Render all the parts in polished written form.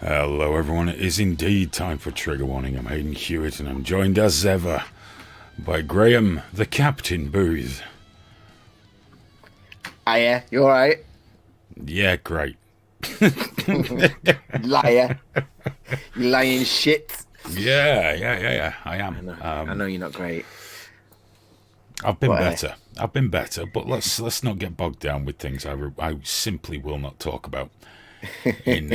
Hello everyone, it is indeed time for Trigger Warning. I'm Hayden Hewitt and I'm joined as ever by Graham, the Captain Booth. Hiya, you alright? Yeah, great. Liar. You lying shit. Yeah, I am. I know you're not great. I've been But, better, but let's not get bogged down with things I simply will not talk about in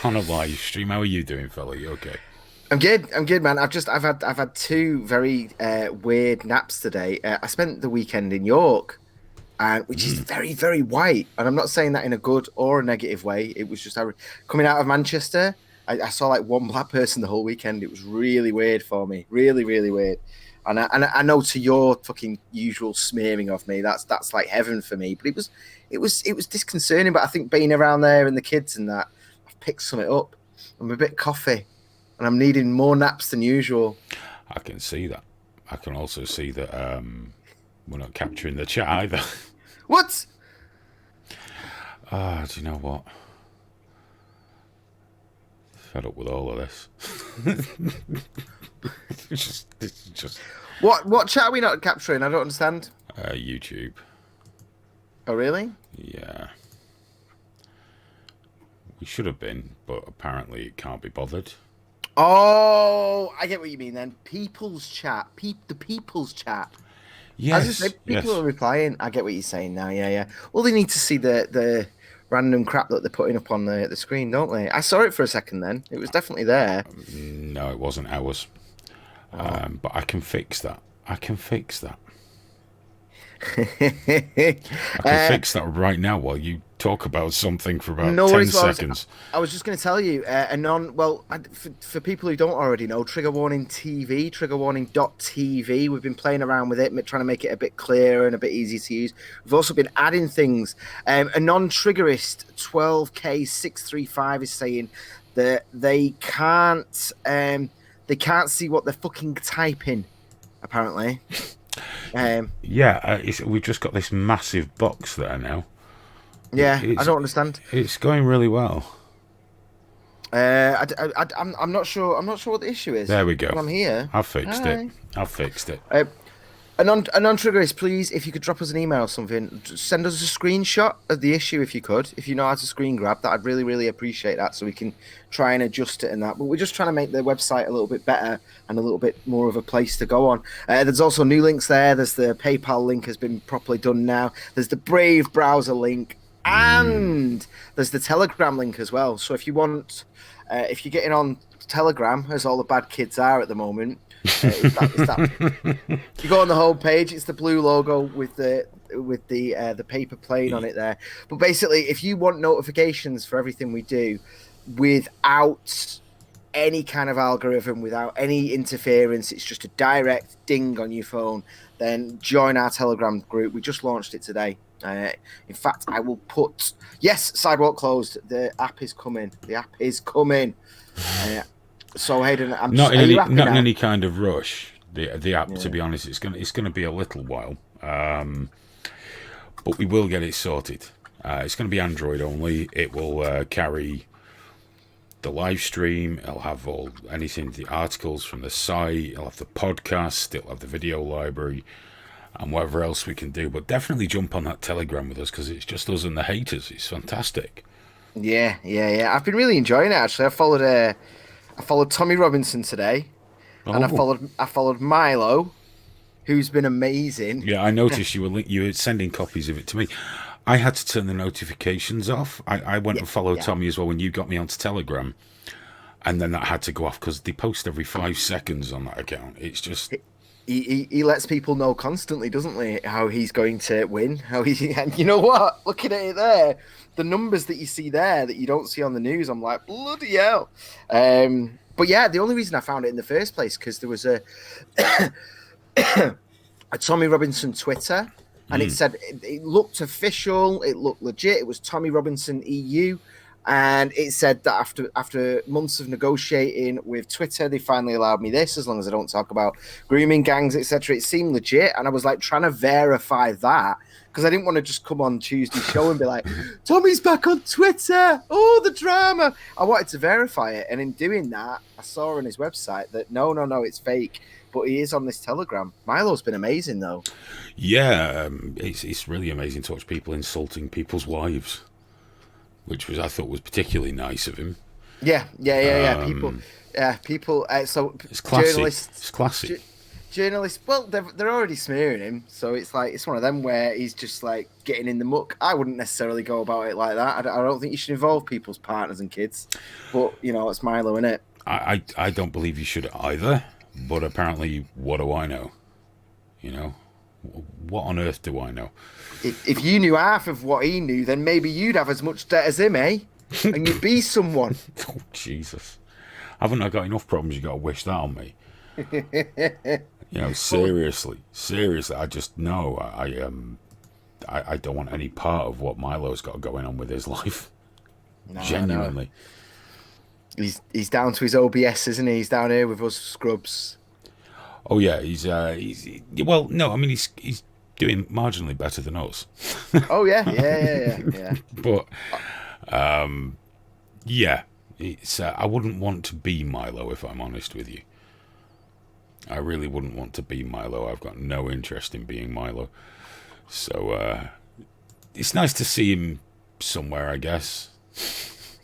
on a live stream. How are you doing, fella? You okay? I'm good, man. I've had two very weird naps today. I spent the weekend in York, which is very, very white. And I'm not saying that in a good or a negative way. It was just coming out of Manchester. I saw like one black person the whole weekend. It was really weird for me. Really, really weird. And I know to your fucking usual smearing of me, that's like heaven for me. But it was disconcerting. But I think being around there and the kids and that, I've picked something up. I'm a bit coffee, and I'm needing more naps than usual. I can see that. I can also see that we're not capturing the chat either. What? Do you know what? Fed up with all of this. It's just What chat are we not capturing? I don't understand. YouTube. Oh, really? Yeah. We should have been, but apparently it can't be bothered. Oh, I get what you mean then. People's chat. The people's chat. Yes. As I say, people are replying. I get what you're saying now. Yeah. Well, they need to see the random crap that they're putting up on the screen, don't they? I saw it for a second then. It was definitely there. No, it wasn't ours. But I can fix that. I can fix that right now while you talk about something for about 10 seconds. I was just going to tell you, for people who don't already know, Trigger Warning TV, triggerwarning.tv, we've been playing around with it, trying to make it a bit clearer and a bit easier to use. We've also been adding things. A non-triggerist 12K635 is saying that they can't see what they're fucking typing, apparently. We've just got this massive box there now. Yeah, I don't understand. It's going really well. I'm not sure. I'm not sure what the issue is. There we go. I'm here. I fixed it. A non-triggerist, please, if you could drop us an email or something, send us a screenshot of the issue if you could. If you know how to screen grab that, I'd really, really appreciate that so we can try and adjust it and that. But we're just trying to make the website a little bit better and a little bit more of a place to go on. There's also new links there. There's the PayPal link has been properly done now. There's the Brave browser link. And there's the Telegram link as well. So if you want, if you're getting on Telegram, as all the bad kids are at the moment, you go on the home page. It's the blue logo with the paper plane on it there. But basically, if you want notifications for everything we do without any kind of algorithm, without any interference, it's just a direct ding on your phone, then join our Telegram group. We just launched it today. In fact, I will put sidewalk closed. The app is coming. So Hayden, I'm not in any kind of rush. The app, to be honest, it's gonna be a little while, but we will get it sorted. It's going to be Android only. It will carry the live stream. It'll have anything, the articles from the site. It'll have the podcast. It'll have the video library. And whatever else we can do, but definitely jump on that Telegram with us because it's just us and the haters. It's fantastic. Yeah. I've been really enjoying it actually. I followed Tommy Robinson today, and I followed Milo, who's been amazing. Yeah, I noticed you were sending copies of it to me. I had to turn the notifications off. I went and followed Tommy as well when you got me onto Telegram, and then that had to go off because they post every 5 seconds on that account. It's just. He lets people know constantly, doesn't he, how he's going to win. And you know what? Looking at it there, the numbers that you see there that you don't see on the news, I'm like, bloody hell. But yeah, the only reason I found it in the first place because there was a Tommy Robinson Twitter, and it said it looked official, it looked legit. It was Tommy Robinson EU, And it said that after months of negotiating with Twitter, they finally allowed me this, as long as I don't talk about grooming gangs, etc. It seemed legit, and I was like trying to verify that because I didn't want to just come on Tuesday's show and be like, Tommy's back on Twitter. Oh, the drama. I wanted to verify it, and in doing that, I saw on his website that no, it's fake. But he is on this Telegram. Milo's been amazing, though. Yeah, it's really amazing to watch people insulting people's wives, which I thought was particularly nice of him. Yeah. People. So It's classy. journalists, It's classy. Journalists. Well, they're already smearing him, so it's like it's one of them where he's just like getting in the muck. I wouldn't necessarily go about it like that. I don't think you should involve people's partners and kids, but it's Milo, innit? I don't believe you should either. But apparently, what do I know? What on earth do I know? If you knew half of what he knew, then maybe you'd have as much debt as him, eh? And you'd be someone. Oh, Jesus. Haven't I got enough problems? You got to wish that on me. Seriously. I just know I don't want any part of what Milo's got going on with his life. No, Genuinely. No. He's down to his OBS, isn't he? He's down here with us scrubs. Oh yeah, he's well, no, I mean he's doing marginally better than us. Oh yeah. But yeah, it's I wouldn't want to be Milo if I'm honest with you. I really wouldn't want to be Milo. I've got no interest in being Milo. So it's nice to see him somewhere, I guess.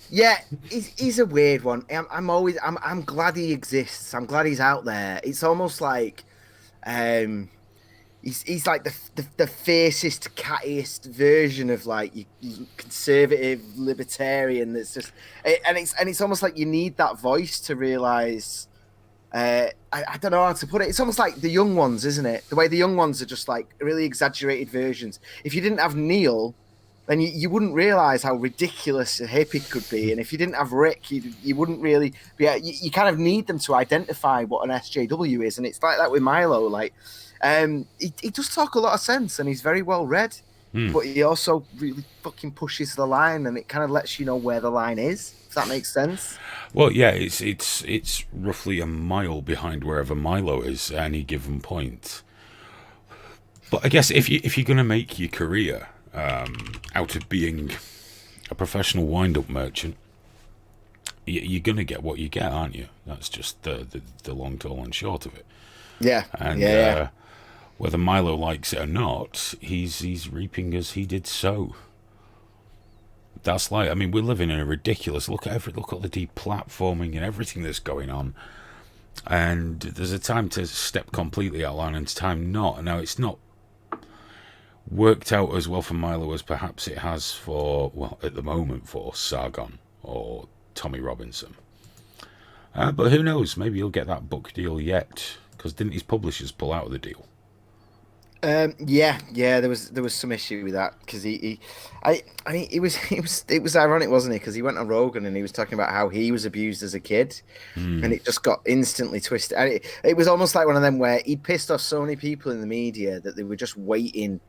Yeah, he's a weird one. I'm glad he exists. I'm glad he's out there. It's almost like he's like the fiercest, cattiest version of like you conservative libertarian. That's just and it's almost like you need that voice to realize. I don't know how to put it. It's almost like the young ones, isn't it? The way the young ones are just like really exaggerated versions. If you didn't have Neil, then you wouldn't realize how ridiculous a hippie could be. And if you didn't have Rick, you wouldn't really be. You kind of need them to identify what an SJW is. And it's like that with Milo. Like, he does talk a lot of sense and he's very well read, but he also really fucking pushes the line and it kind of lets you know where the line is, if that makes sense. Well, yeah, it's roughly a mile behind wherever Milo is at any given point. But I guess if you're going to make your career out of being a professional wind-up merchant, you're going to get what you get, aren't you? That's just the long, tall, and short of it. Yeah. And whether Milo likes it or not, he's reaping as he did sow. That's like, I mean, we're living in a ridiculous look at the deplatforming and everything that's going on. And there's a time to step completely out of line and time not. Now, it's not worked out as well for Milo as perhaps it has for, well, at the moment for Sargon or Tommy Robinson. But who knows? Maybe he'll get that book deal yet, because didn't his publishers pull out of the deal? Yeah. There was some issue with that because it was ironic, wasn't it? Because he went on Rogan and he was talking about how he was abused as a kid, and it just got instantly twisted. And it was almost like one of them where he pissed off so many people in the media that they were just waiting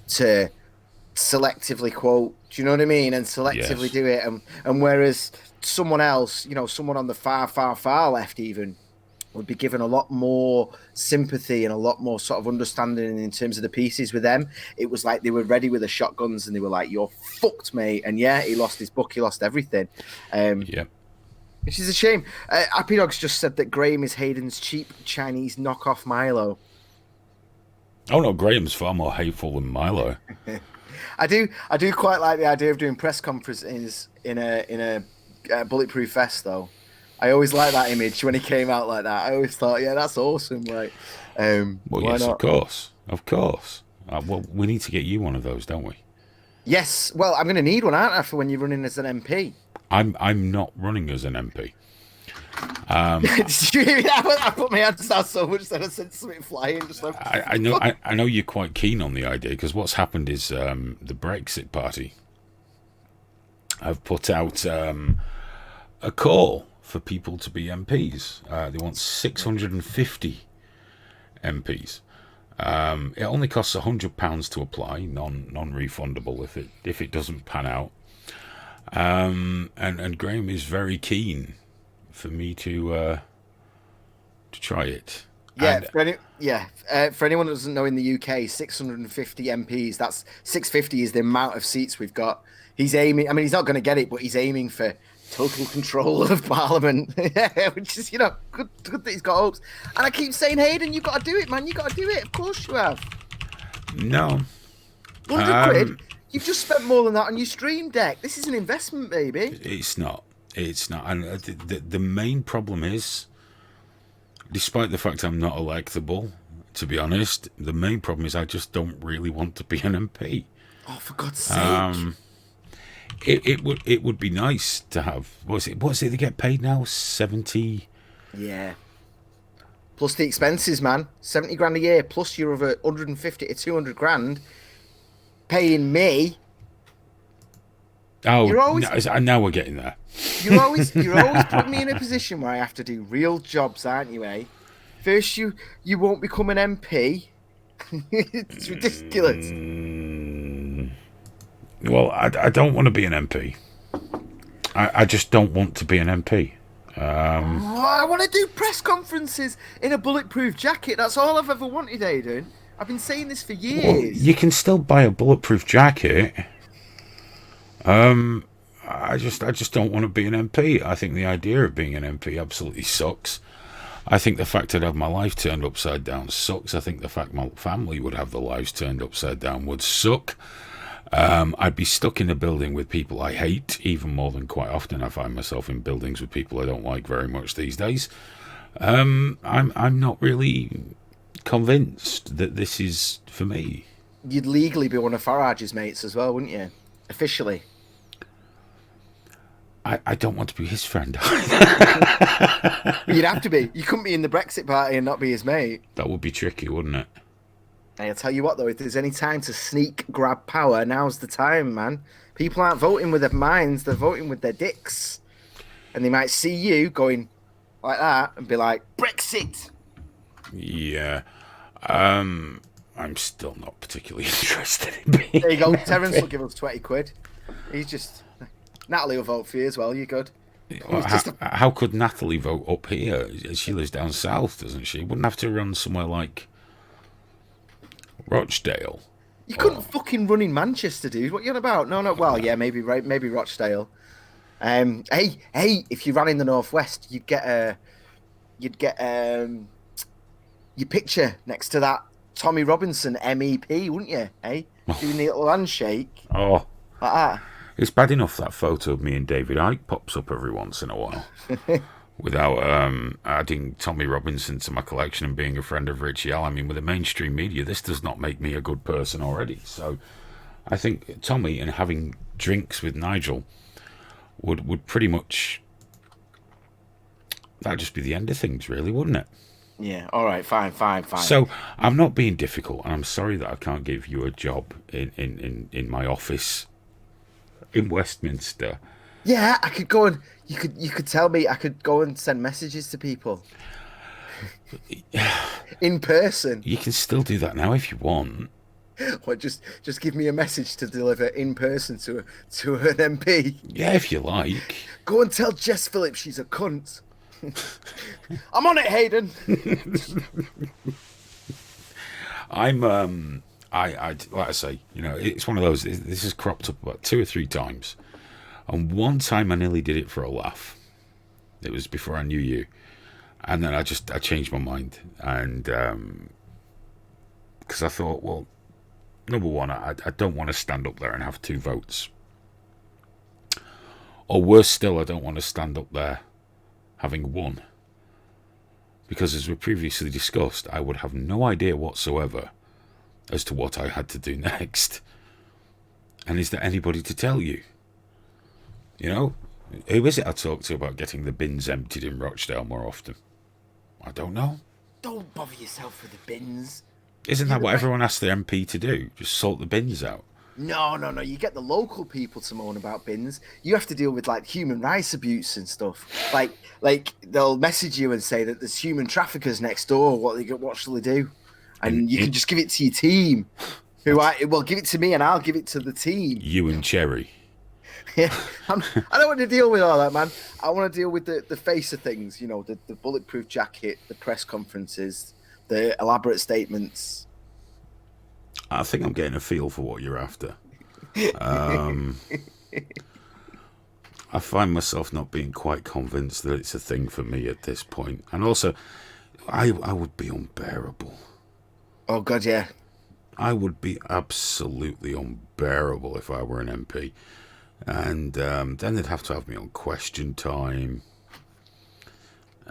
to selectively quote. Do you know what I mean? And selectively do it. And whereas someone else, someone on the far left even, would be given a lot more sympathy and a lot more sort of understanding in terms of the pieces with them. It was like they were ready with the shotguns and they were like, "You're fucked, mate." And yeah, he lost his book, he lost everything. Which is a shame. Happy Dogs just said that Graham is Hayden's cheap Chinese knockoff Milo. Oh no, Graham's far more hateful than Milo. I do quite like the idea of doing press conferences in a bulletproof vest, though. I always liked that image when he came out like that. I always thought, yeah, that's awesome. Like, well, yes, not? Of course. Well, we need to get you one of those, don't we? Yes. Well, I'm going to need one, aren't I, for when you're running as an MP? I'm not running as an MP. Did you hear that? I put my hands down so much that I sent something flying. Just like, I know you're quite keen on the idea because what's happened is the Brexit Party have put out a call for people to be MPs. They want 650 MPs. It only costs £100 to apply, non-refundable if it doesn't pan out. And Graham is very keen for me to try it. Yeah, And for anyone that doesn't know, in the UK, 650 MPs. That's 650 is the amount of seats we've got. He's aiming. I mean, he's not going to get it, but he's aiming for total control of Parliament, which is good. Good that he's got hopes. And I keep saying, Hayden, you got to do it, man. You got to do it. Of course you have. no, 100 quid. You've just spent more than that on your stream deck. This is an investment, baby. it's not. It's not. And the main problem is, despite the fact I'm not electable, to be honest, the main problem is I just don't really want to be an MP. Oh, for God's sake! It would be nice to have. What's it they get paid now? 70. Yeah. Plus the expenses, man. 70 grand a year, plus your other 150 to 200 grand paying me. Oh, You're always- now we're getting there. You're always putting me in a position where I have to do real jobs, aren't you, eh? First you won't become an MP. It's ridiculous. Well, I don't want to be an MP. I just don't want to be an MP. I want to do press conferences in a bulletproof jacket. That's all I've ever wanted, Aidan. I've been saying this for years. Well, you can still buy a bulletproof jacket. I just don't want to be an MP. I think the idea of being an MP absolutely sucks. I think the fact I'd have my life turned upside down sucks. I think the fact my family would have their lives turned upside down would suck. I'd be stuck in a building with people I hate, even more than quite often I find myself in buildings with people I don't like very much these days. I'm not really convinced that this is for me. You'd legally be one of Farage's mates as well, wouldn't you? Officially. I don't want to be his friend. You'd have to be. You couldn't be in the Brexit party and not be his mate. That would be tricky, wouldn't it? Hey, I'll tell you what, though, if there's any time to sneak grab power, now's the time, man. People aren't voting with their minds, they're voting with their dicks. And they might see you going like that and be like, Brexit! Yeah. I'm still not particularly interested in being. There you go. Terence will give us 20 quid. He's just... Natalie will vote for you as well, you good. Well, how could Natalie vote up here? She lives down south, doesn't she? Wouldn't have to run somewhere like Rochdale. You couldn't fucking run in Manchester, dude. What are you on about? No. Well, yeah, maybe Rochdale. Hey, if you ran in the northwest, you'd get your picture next to that Tommy Robinson MEP, wouldn't you? Hey, doing the little handshake. Oh, like that. It's bad enough that photo of me and David Icke pops up every once in a while, without adding Tommy Robinson to my collection and being a friend of Richie Al. I mean, with the mainstream media, this does not make me a good person already. So, I think Tommy and having drinks with Nigel would pretty much, that'd just be the end of things, really, wouldn't it? Yeah. All right. Fine. So I'm not being difficult, and I'm sorry that I can't give you a job in my office in Westminster. Yeah, I could go and you could tell me I could go and send messages to people in person. You can still do that now if you want. Or just give me a message to deliver in person to an MP. Yeah, if you like. Go and tell Jess Phillips she's a cunt. I'm on it, Hayden. I like I say, it's one of those. This has cropped up about 2 or 3 times, and one time I nearly did it for a laugh. It was before I knew you, and then I changed my mind, and because I thought, well, number one, I don't want to stand up there and have 2 votes, or worse still, I don't want to stand up there having 1, because as we previously discussed, I would have no idea whatsoever as to what I had to do next. And is there anybody to tell you? Who is it I talk to about getting the bins emptied in Rochdale more often? I don't know. Don't bother yourself with the bins. Isn't that what everyone asks the MP to do? Just sort the bins out? No. You get the local people to moan about bins. You have to deal with like human rights abuse and stuff. Like they'll message you and say that there's human traffickers next door. What shall they do? And you can just give it to your team. Give it to me and I'll give it to the team. You and Cherry. Yeah, I don't want to deal with all that, man. I want to deal with the face of things. You know, the bulletproof jacket, the press conferences, the elaborate statements. I think I'm getting a feel for what you're after. I find myself not being quite convinced that it's a thing for me at this point. And also, I would be unbearable. Oh God, yeah. I would be absolutely unbearable if I were an MP. And then they'd have to have me on question time.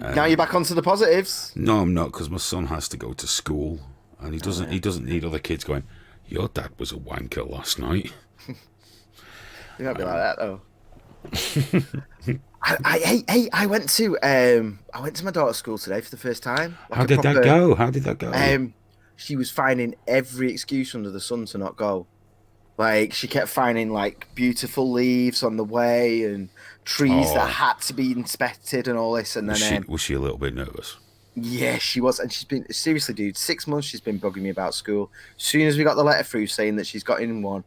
Now you're back onto the positives. No, I'm not, because my son has to go to school, and he doesn't need other kids going, "Your dad was a wanker last night." You might be like that though. I went to my daughter's school today for the first time. Like How did that go? How did that go? She was finding every excuse under the sun to not go. Like she kept finding like beautiful leaves on the way and trees that had to be inspected and all this. And then Was she a little bit nervous? yeah, she was, and she's been seriously, dude. 6 months she's been bugging me about school. As soon as we got the letter through saying that she's got in one,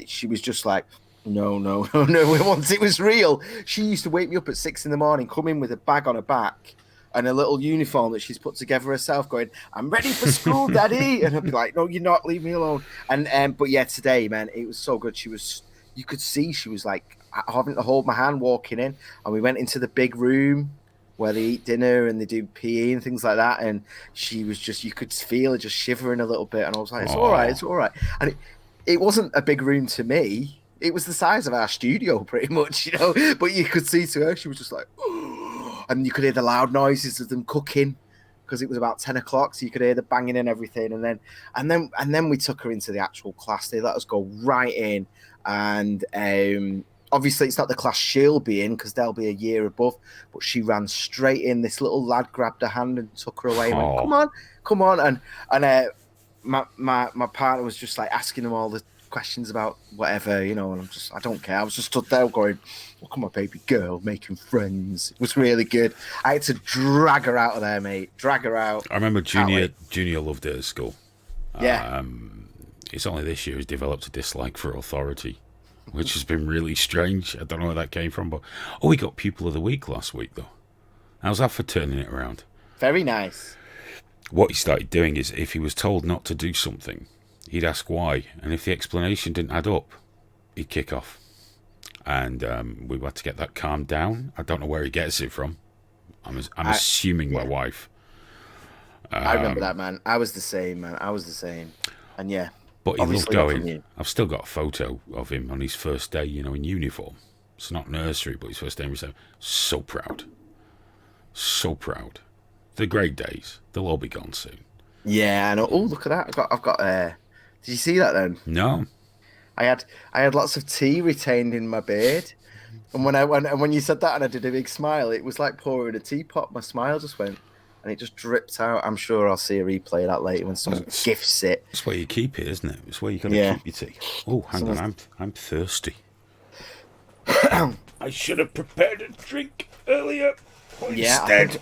she was just like, no, no, no, no. Once it was real, she used to wake me up at 6 a.m, come in with a bag on her back and a little uniform that she's put together herself, going, "I'm ready for school, Daddy." And I'd be like, "No, you're not. Leave me alone." And but yeah, today, man, it was so good. You could see she was like having to hold my hand walking in, and we went into the big room where they eat dinner and they do PE and things like that. And she was just, you could feel her just shivering a little bit. And I was like, "It's all right, it's all right." And it wasn't a big room to me. It was the size of our studio, pretty much, you know. But you could see to her, she was just like, and you could hear the loud noises of them cooking because it was about 10 o'clock, so you could hear the banging and everything. And then we took her into the actual class. They let us go right in, and obviously it's not the class she'll be in because they'll be a year above. But she ran straight in. This little lad grabbed her hand and took her away. And went, come on, and my partner was just like asking them all the questions about whatever, you know, and I don't care. I was just stood there going, "Oh, come on, baby girl, making friends." It was really good. I had to drag her out of there, mate. Drag her out. I remember Junior loved it at school. Yeah. It's only this year he's developed a dislike for authority, which has been really strange. I don't know where that came from, but we got Pupil of the Week last week, though. How's that for turning it around? Very nice. What he started doing is, if he was told not to do something, he'd ask why, and if the explanation didn't add up, he'd kick off. And we had to get that calmed down. I don't know where he gets it from. I'm assuming my wife. I remember that, man. I was the same, man. I was the same. And yeah. But he loved going. I've still got a photo of him on his first day, you know, in uniform. It's not nursery, but his first day in reception. So proud. So proud. The great days. They'll all be gone soon. Yeah, I know. Oh, look at that. I've got did you see that then? No. I had lots of tea retained in my beard. And when you said that and I did a big smile, it was like pouring a teapot. My smile just went and it just dripped out. I'm sure I'll see a replay of that later when someone gifts it. That's where you keep it, isn't it? It's where you got to keep your tea. Oh, hang on, I'm thirsty. I should have prepared a drink earlier. Instead.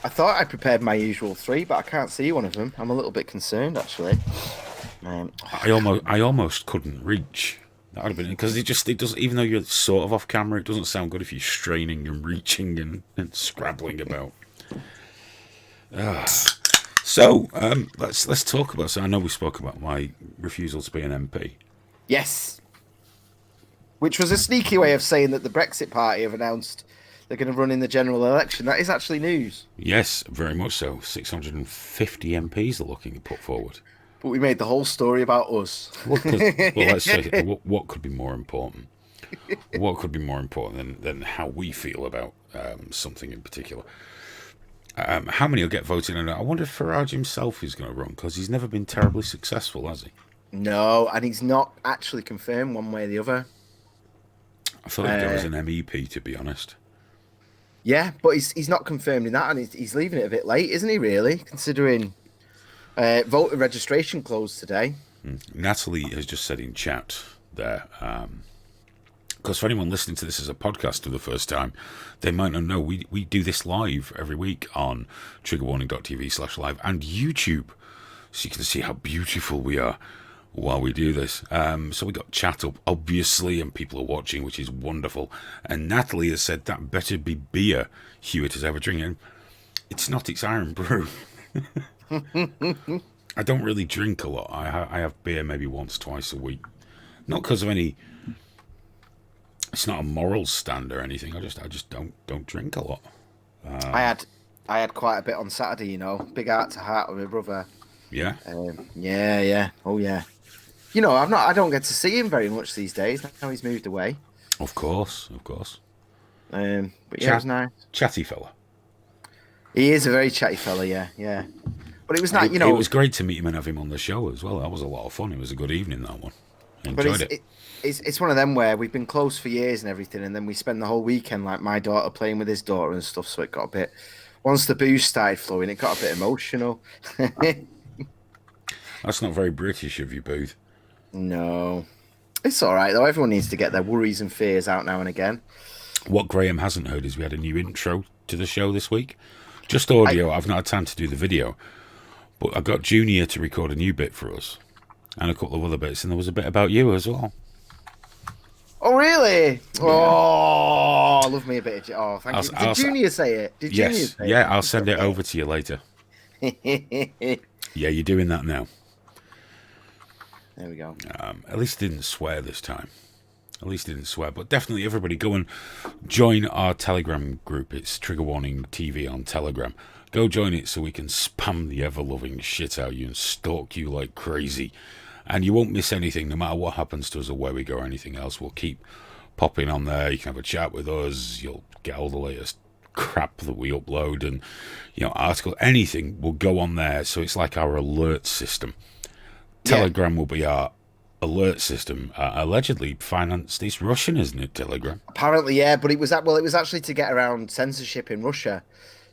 I thought I prepared my usual 3, but I can't see one of them. I'm a little bit concerned, actually. I almost couldn't reach. That would have been because it doesn't. Even though you're sort of off camera, it doesn't sound good if you're straining and reaching and scrabbling about. So let's talk about. So I know we spoke about my refusal to be an MP. Yes. Which was a sneaky way of saying that the Brexit Party have announced they're going to run in the general election. That is actually news. Yes, very much so. 650 MPs are looking to put forward. But we made the whole story about us. Well, let's say, what could be more important? What could be more important than how we feel about something in particular? How many will get voted in? I wonder if Farage himself is going to run, because he's never been terribly successful, has he? No, and he's not actually confirmed one way or the other. I thought he'd go as an MEP, to be honest. Yeah, but he's not confirmed in that, and he's leaving it a bit late, isn't he, really, considering voter registration closed today. Natalie has just said in chat there, because for anyone listening to this as a podcast for the first time, they might not know we do this live every week on triggerwarning.tv/live and YouTube, so you can see how beautiful we are while we do this. So we got chat up, obviously, and people are watching, which is wonderful. And Natalie has said that better be beer Hewitt is ever drinking. It's not, it's Iron Brew. I don't really drink a lot. I have beer maybe once, twice a week. Not because of any... It's not a moral stand or anything. I just don't drink a lot. I had quite a bit on Saturday, big heart to heart with my brother. Yeah? Yeah. Oh, yeah. I don't get to see him very much these days. Now he's moved away. Of course. But yeah, it was nice. Chatty fella. He is a very chatty fella, yeah. But it was nice, It was great to meet him and have him on the show as well. That was a lot of fun. It was a good evening, that one. I enjoyed it. It's one of them where we've been close for years and everything, and then we spend the whole weekend, like my daughter playing with his daughter and stuff, so it got a bit... Once the booze started flowing, it got a bit emotional. That's not very British of you, Booth. No. It's all right, though. Everyone needs to get their worries and fears out now and again. What Graham hasn't heard is we had a new intro to the show this week. Just audio. I've not had time to do the video. But I got Junior to record a new bit for us. And a couple of other bits. And there was a bit about you as well. Oh, really? Yeah. Oh, I love me a bit of... Oh, thank you. Did Junior say it? Yes. Yeah, I'll send it over to you later. Yeah, you're doing that now. There we go. At least he didn't swear this time. But definitely everybody go and join our Telegram group. It's TriggerWarning TV on Telegram. Go join it so we can spam the ever-loving shit out of you and stalk you like crazy. And you won't miss anything, no matter what happens to us or where we go or anything else. We'll keep popping on there. You can have a chat with us. You'll get all the latest crap that we upload and, article, anything will go on there. So it's like our alert system. Telegram will be our alert system. Allegedly financed. It's Russian, isn't it, Telegram? Apparently, yeah. But it was actually to get around censorship in Russia.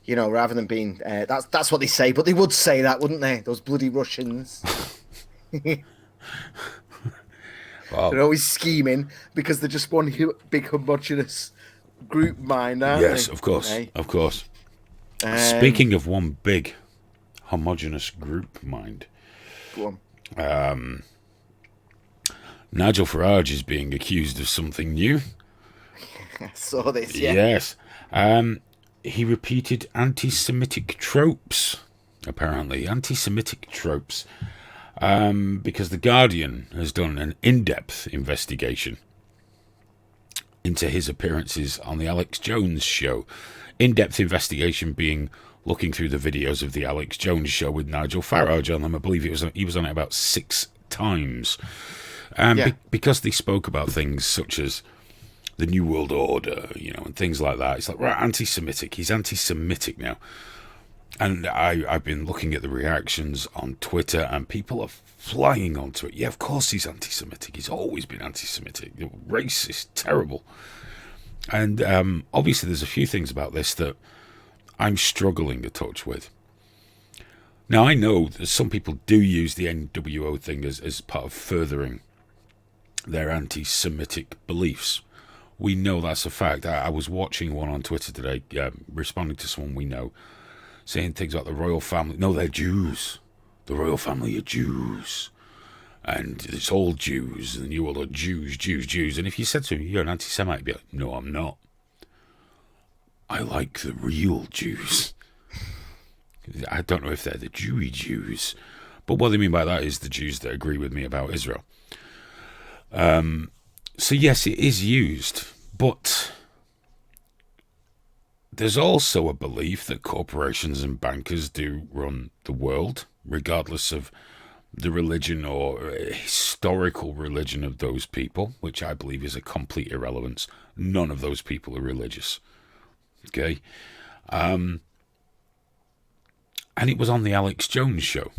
Rather than being... that's what they say. But they would say that, wouldn't they? Those bloody Russians. Well, they're always scheming because they're just one big homogenous group mind, aren't they? Yes, of course. Okay. Of course. Speaking of one big homogenous group mind. Go on. Nigel Farage is being accused of something new. I saw this, yeah. Yes. He repeated anti-Semitic tropes, apparently. Anti-Semitic tropes. Because The Guardian has done an in-depth investigation into his appearances on the Alex Jones show. In-depth investigation being looking through the videos of the Alex Jones show with Nigel Farage on them. I believe he was on it about 6 times. Because they spoke about things such as the New World Order, and things like that. It's like, right, anti-Semitic. He's anti-Semitic now. And I've been looking at the reactions on Twitter, and people are flying onto it. Yeah, of course he's anti-Semitic. He's always been anti-Semitic. Racist, terrible. And obviously there's a few things about this that I'm struggling to touch with. Now, I know that some people do use the NWO thing as part of furthering their anti-Semitic beliefs. We know that's a fact. I was watching one on Twitter today, responding to someone we know, saying things about the royal family. No, they're Jews. The royal family are Jews. And it's all Jews. And you all are Jews. And if you said to him, you're an anti-Semite, he'd be like, no, I'm not. I like the real Jews. I don't know if they're the Jewy Jews. But what they mean by that is the Jews that agree with me about Israel. So yes, it is used. But... there's also a belief that corporations and bankers do run the world, regardless of the religion or historical religion of those people, which I believe is a complete irrelevance. None of those people are religious. Okay? And it was on the Alex Jones show.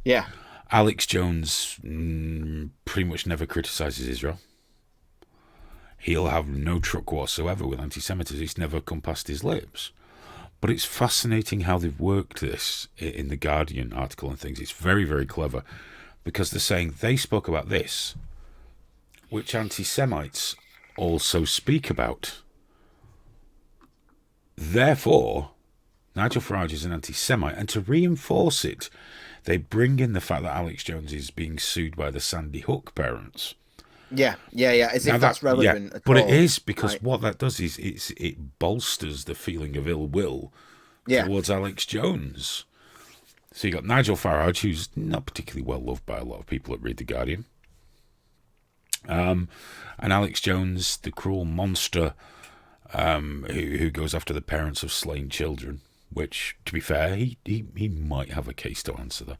Yeah. Alex Jones pretty much never criticizes Israel. He'll have no truck whatsoever with anti-Semitism. It's never come past his lips. But it's fascinating how they've worked this in the Guardian article and things. It's very, very clever because they're saying they spoke about this, which anti-Semites also speak about. Therefore, Nigel Farage is an anti-Semite, and to reinforce it, they bring in the fact that Alex Jones is being sued by the Sandy Hook parents. Yeah. As Now if that's relevant at but all. it is, because Right. what that does is it bolsters the feeling of ill will Yeah. towards Alex Jones. So you got Nigel Farage, who's not particularly well loved by a lot of people that read The Guardian. And Alex Jones, the cruel monster who goes after the parents of slain children, which, to be fair, he might have a case to answer there.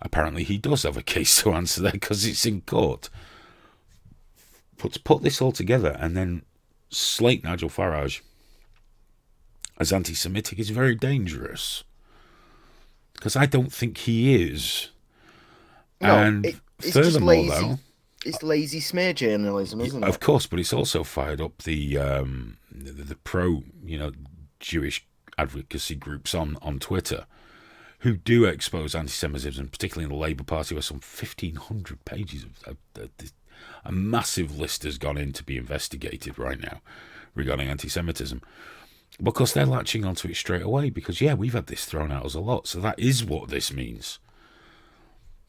Apparently he does have a case to answer there because it's in court. But to put this all together and then slate Nigel Farage as anti-Semitic is very dangerous. Because I don't think he is. No, And it's just furthermore, lazy. though, It's lazy smear journalism, isn't it? of course, but it's also fired up the pro, Jewish advocacy groups on Twitter, who do expose anti-Semitism, particularly in the Labour Party, where some 1,500 pages of a massive list has gone in to be investigated right now regarding anti-Semitism. Because they're latching onto it straight away. Because, we've had this thrown at us a lot. So that is what this means.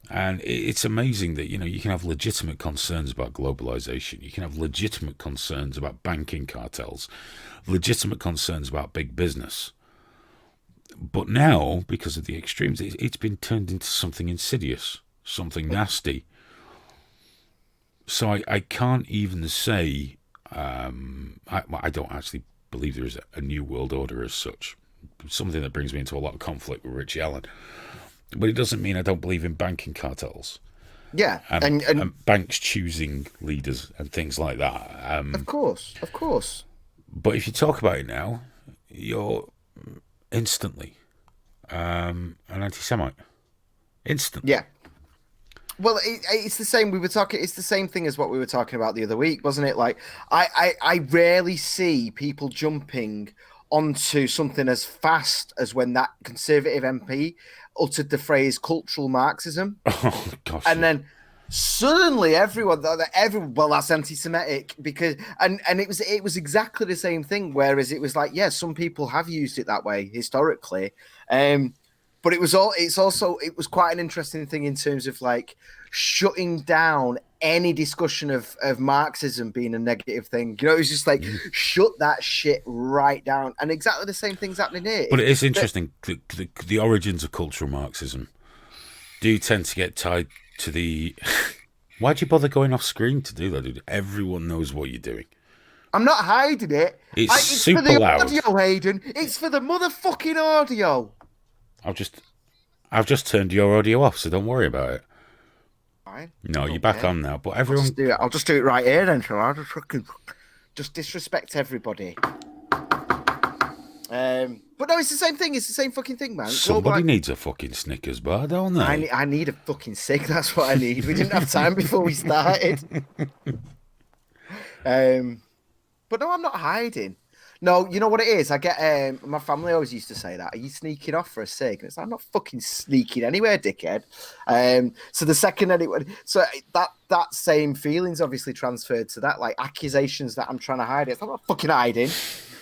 And it's amazing that, you can have legitimate concerns about globalization. You can have legitimate concerns about banking cartels. Legitimate concerns about big business. But now, because of the extremes, it's been turned into something insidious. Something nasty. So I can't even say... I don't actually believe there is a new world order as such. Something that brings me into a lot of conflict with Richie Allen. But it doesn't mean I don't believe in banking cartels. Yeah, And banks choosing leaders and things like that. of course. But if you talk about it now, you're instantly an anti-Semite. Instantly. Yeah. Well, it's the same. It's the same thing as what we were talking about the other week, wasn't it? Like, I rarely see people jumping onto something as fast as when that Conservative MP uttered the phrase "cultural Marxism," Oh gosh. and then suddenly everyone, well, that's anti-Semitic because, and it was exactly the same thing. Whereas it was like, some people have used it that way historically, but it was quite an interesting thing in terms of like shutting down any discussion of Marxism being a negative thing. It was just like shut that shit right down. And exactly the same thing's happening here. But it is interesting. The origins of cultural Marxism do tend to get tied to the... Why'd you bother going off screen to do that, dude? Everyone knows what you're doing. I'm not hiding it. It's super for the loud. Audio, Hayden. It's for the motherfucking audio. I've just turned your audio off, so don't worry about it. Fine. No, you're back on now. But everyone... I'll just do it right here then, shall I? Just disrespect everybody. But no, it's the same thing. It's the same fucking thing, man. Somebody needs a fucking Snickers bar, don't they? I need a fucking cig. That's what I need. We didn't have time before we started. But no, I'm not hiding. No, you know what it is? I get my family always used to say that. Are you sneaking off for a cig? And it's like, I'm not fucking sneaking anywhere, dickhead. So the second anyone, so that same feelings obviously transferred to that, like accusations that I'm trying to hide it. I'm not fucking hiding.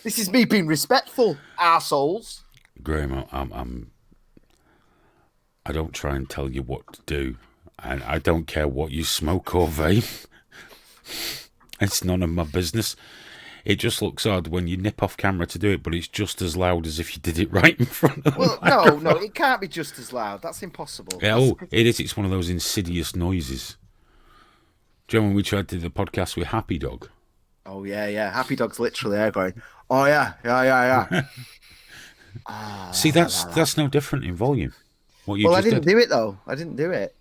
This is me being respectful, arseholes. Graham, I don't try and tell you what to do, and I don't care what you smoke or vape. It's none of my business. It just looks odd when you nip off camera to do it, but it's just as loud as if you did it right in front of the microphone. No, it can't be just as loud. That's impossible. It is. It's one of those insidious noises. Do you know when we tried to do the podcast with Happy Dog? Oh, yeah. Happy Dog's literally there going, oh, yeah. See, that's no different in volume. I didn't do it, though. I didn't do it.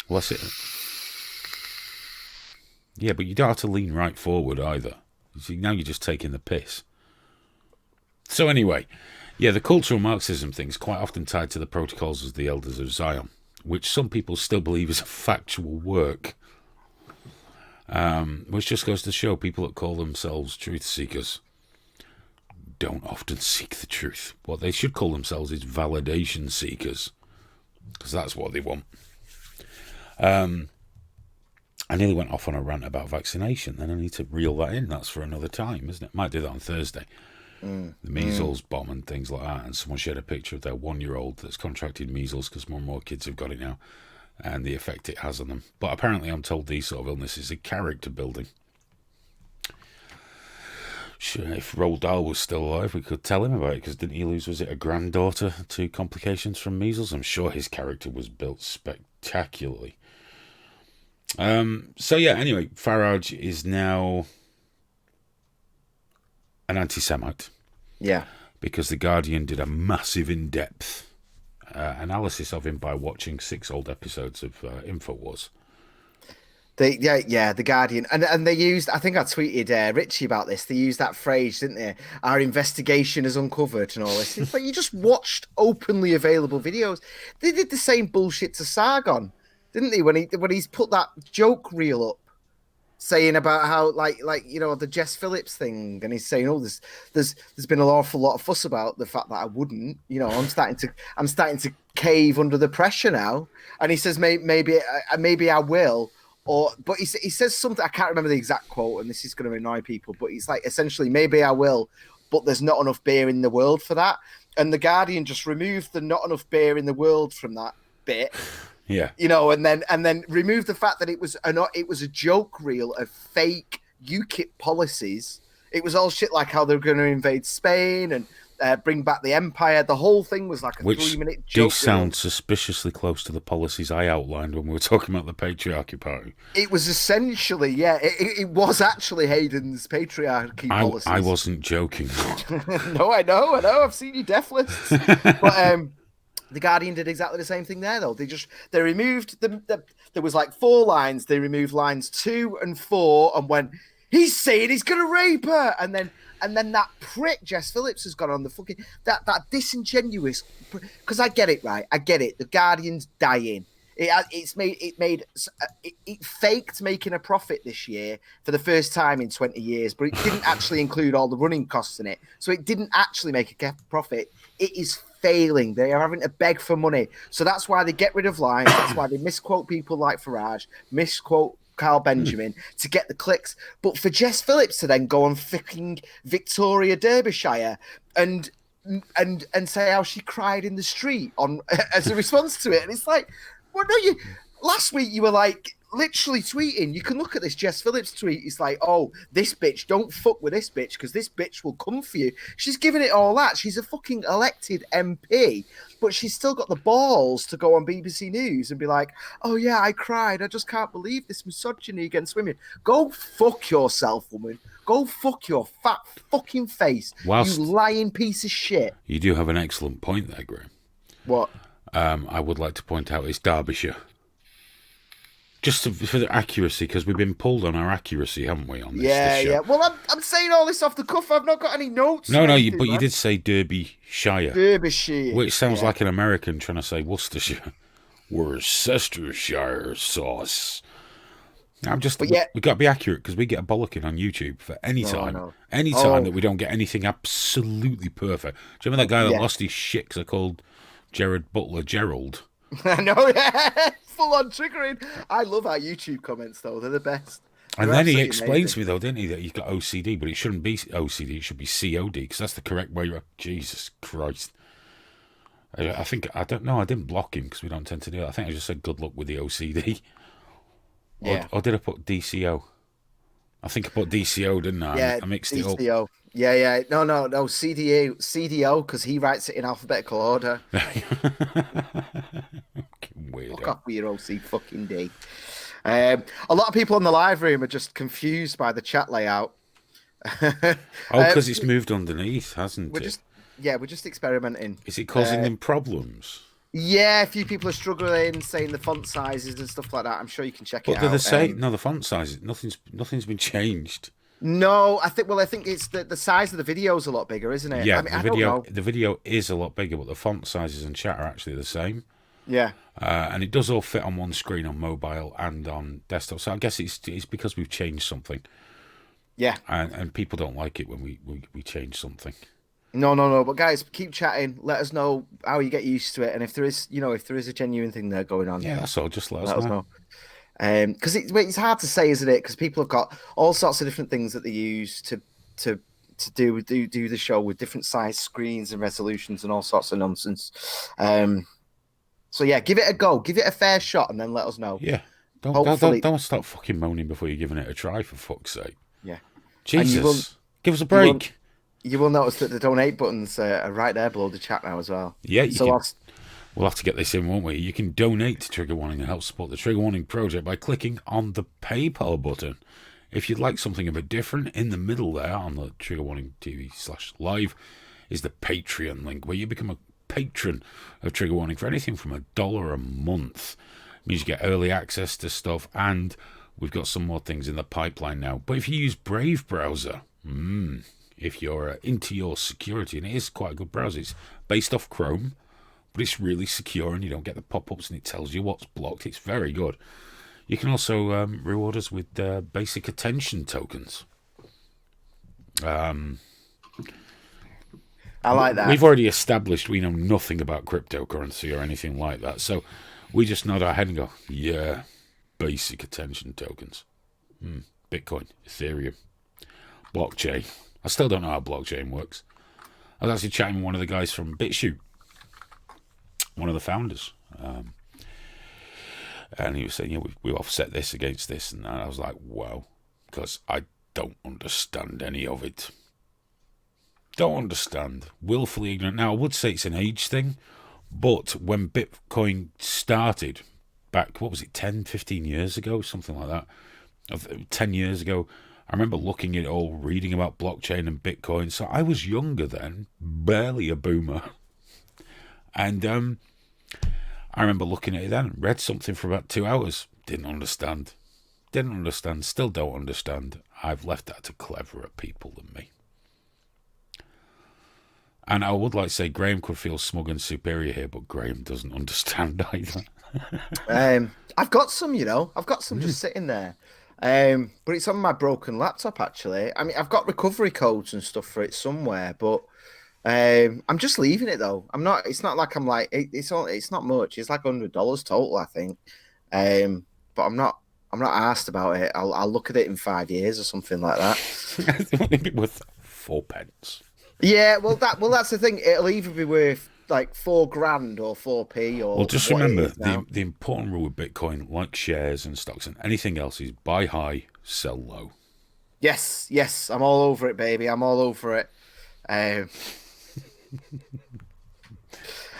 Well, that's it. Yeah, but you don't have to lean right forward either. You see, now you're just taking the piss. So anyway, the cultural Marxism thing's quite often tied to the Protocols of the Elders of Zion, which some people still believe is a factual work. Which just goes to show people that call themselves truth seekers don't often seek the truth. What they should call themselves is validation seekers, because that's what they want. I nearly went off on a rant about vaccination, then I need to reel that in. That's for another time, isn't it? Might do that on Thursday. the measles bomb and things like that. And someone shared a picture of their 1-year-old that's contracted measles because more and more kids have got it now, and the effect it has on them. But apparently, I'm told these sort of illnesses are character building. Sure, if Roald Dahl was still alive, we could tell him about it, because didn't he lose, was it a granddaughter to complications from measles? I'm sure his character was built spectacularly. So yeah, anyway, Farage is now an anti-Semite. Yeah. Because The Guardian did a massive in-depth analysis of him by watching 6 old episodes of InfoWars. The Guardian, and they used. I think I tweeted Richie about this. They used that phrase, didn't they? Our investigation has uncovered and all this. But you just watched openly available videos. They did the same bullshit to Sargon, didn't they? When he's put that joke reel up, saying about how like the Jess Phillips thing, and he's saying, there's been an awful lot of fuss about the fact that I wouldn't. I'm starting to cave under the pressure now, and he says maybe I will. But he says something, I can't remember the exact quote, and this is going to annoy people, but he's like, essentially, maybe I will, but there's not enough beer in the world for that. And The Guardian just removed the not enough beer in the world from that bit. Yeah. And then removed the fact that it was a joke reel of fake UKIP policies. It was all shit like how they're going to invade Spain and bring back the empire. The whole thing was like a 3-minute joke. Which do sound suspiciously close to the policies I outlined when we were talking about the patriarchy party. It was essentially, it was actually Hayden's patriarchy policies. I wasn't joking. No, I know. I've seen you death lists. But The Guardian did exactly the same thing there, though. They removed there was like 4 lines. They removed lines 2 and 4 and went, he's saying he's going to rape her. And then that prick Jess Phillips has gone on the fucking that disingenuous, because I get it, right? I get it. The Guardian's dying. It faked making a profit this year for the first time in 20 years, but it didn't actually include all the running costs in it. So it didn't actually make a profit. It is failing. They are having to beg for money. So that's why they get rid of lines. That's why they misquote people like Farage, misquote Carl Benjamin to get the clicks. But for Jess Phillips to then go on fucking Victoria Derbyshire and say how she cried in the street on as a response to it, and it's like, well, no, last week you were like literally tweeting. You can look at this Jess Phillips tweet. It's like, oh, this bitch, don't fuck with this bitch because this bitch will come for you. She's giving it all that. She's a fucking elected MP, but she's still got the balls to go on BBC News and be like, oh yeah, I cried. I just can't believe this misogyny against women. Go fuck yourself, woman. Go fuck your fat fucking face. You lying piece of shit. You do have an excellent point there, Graham. What? I would like to point out it's Derbyshire. Just for the accuracy, because we've been pulled on our accuracy, haven't we, on this show? Yeah. Well, I'm saying all this off the cuff. I've not got any notes. You did say Derbyshire. Derbyshire. Which sounds like an American trying to say Worcestershire. Worcestershire sauce. We've got to be accurate, because we get a bollocking on YouTube for any time that we don't get anything absolutely perfect. Do you remember that guy that lost his shit because I called Jared Butler Gerald? I know, yeah. Full on triggering. I love our YouTube comments, though. They're the best. And then he explained to me, though, didn't he, that he's got OCD, but it shouldn't be OCD, it should be COD, because that's the correct way. Jesus Christ. I didn't block him, because we don't tend to do that. I think I just said good luck with the OCD. Yeah. Or did I put DCO? I think I put DCO, didn't I? Yeah, I mixed DCO. it up. Yeah. No, CDO, because he writes it in alphabetical order. Weirdo. Fuck off with your OC fucking D. A lot of people in the live room are just confused by the chat layout. Because it's moved underneath, hasn't it? We're just experimenting. Is it causing them problems? Yeah, a few people are struggling, saying the font sizes and stuff like that. I'm sure you can check it out. But they're the same. No, the font sizes. Nothing's been changed. No, I think it's the size of the video is a lot bigger, isn't it? Yeah, the video is a lot bigger, but the font sizes and chat are actually the same. Yeah. And it does all fit on one screen on mobile and on desktop. So I guess it's because we've changed something. Yeah. And people don't like it when we change something. No. But guys, keep chatting. Let us know how you get used to it, and if there is a genuine thing there going on. Yeah, that's all. Just let us know. Because it's hard to say, isn't it? Because people have got all sorts of different things that they use to to do the show with different size screens and resolutions and all sorts of nonsense. So yeah, give it a go, give it a fair shot, and then let us know. Yeah. Hopefully, Don't stop fucking moaning before you're giving it a try, for fuck's sake. yeah. And Jesus. Give us a you will break. you will notice that the donate buttons are right there below the chat now as well. Yeah, you So can. We'll have to get this in, won't we? You can donate to Trigger Warning and help support the Trigger Warning project by clicking on the PayPal button. If you'd like something a bit different, in the middle there on the Trigger Warning TV/live is the Patreon link, where you become a patron of Trigger Warning for anything from $1 a month. It means you get early access to stuff, and we've got some more things in the pipeline now. But if you use Brave browser, if you're into your security, and it is quite a good browser, it's based off Chrome, but it's really secure and you don't get the pop-ups and it tells you what's blocked. It's very good. You can also reward us with basic attention tokens. I like that. We've already established we know nothing about cryptocurrency or anything like that, so we just nod our head and go, yeah, basic attention tokens. Bitcoin, Ethereum, blockchain. I still don't know how blockchain works. I was actually chatting with one of the guys from BitChute, one of the founders, and he was saying, we offset this against this, and I was like, wow, because I don't understand any of it. Don't understand. Willfully ignorant. Now, I would say it's an age thing, but when Bitcoin started back, what was it, 10, 15 years ago, something like that, 10 years ago, I remember looking at it all, reading about blockchain and Bitcoin, so I was younger then, barely a boomer. And I remember looking at it then, read something for about 2 hours. Didn't understand. Still don't understand. I've left that to cleverer people than me. And I would like to say Graham could feel smug and superior here, but Graham doesn't understand either. I've got some, I've got some just sitting there. But it's on my broken laptop, actually. I mean, I've got recovery codes and stuff for it somewhere, but I'm just leaving it though. I'm not. It's not like I'm like it's not much. It's like $100 total, I think. But I'm not asked about it. I'll look at it in 5 years or something like that. It wouldn't be worth 4p. Yeah, well that's the thing. It'll either be worth like $4,000 or 4p or. Well, just remember the important rule with Bitcoin, like shares and stocks and anything else, is buy high, sell low. Yes, I'm all over it, baby. I'm all over it.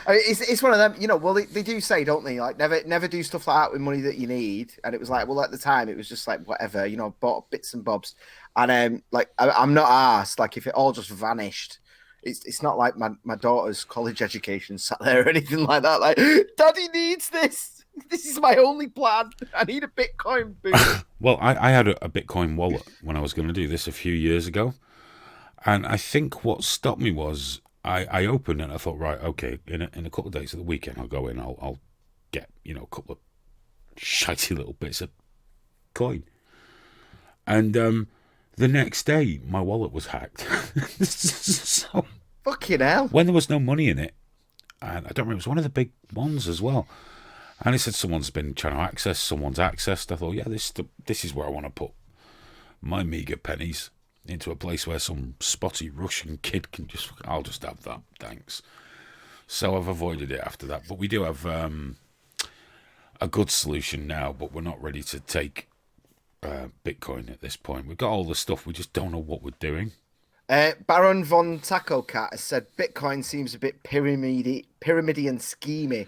It's one of them, well, they do say, don't they, like never do stuff like that with money that you need. And it was like, well, at the time it was just like whatever, bought bits and bobs, and like I'm not asked, like if it all just vanished. It's not like my daughter's college education sat there or anything like that. Like, Daddy needs this. This is my only plan. I need a Bitcoin boost. Well, I had a Bitcoin wallet when I was going to do this a few years ago, and I think what stopped me was I opened it and I thought, right, okay, in a couple of days of the weekend, I'll go in, I'll get, a couple of shitey little bits of coin. And the next day, my wallet was hacked. So, fucking hell. When there was no money in it, and I don't remember, it was one of the big ones as well. And it said someone's been trying to access, someone's accessed. I thought, yeah, this is where I want to put my meager pennies. Into a place where some spotty Russian kid can I'll just have that, thanks. So I've avoided it after that. But we do have a good solution now, but we're not ready to take Bitcoin at this point. We've got all the stuff, we just don't know what we're doing. Baron von Taco Cat has said Bitcoin seems a bit pyramidy and schemy.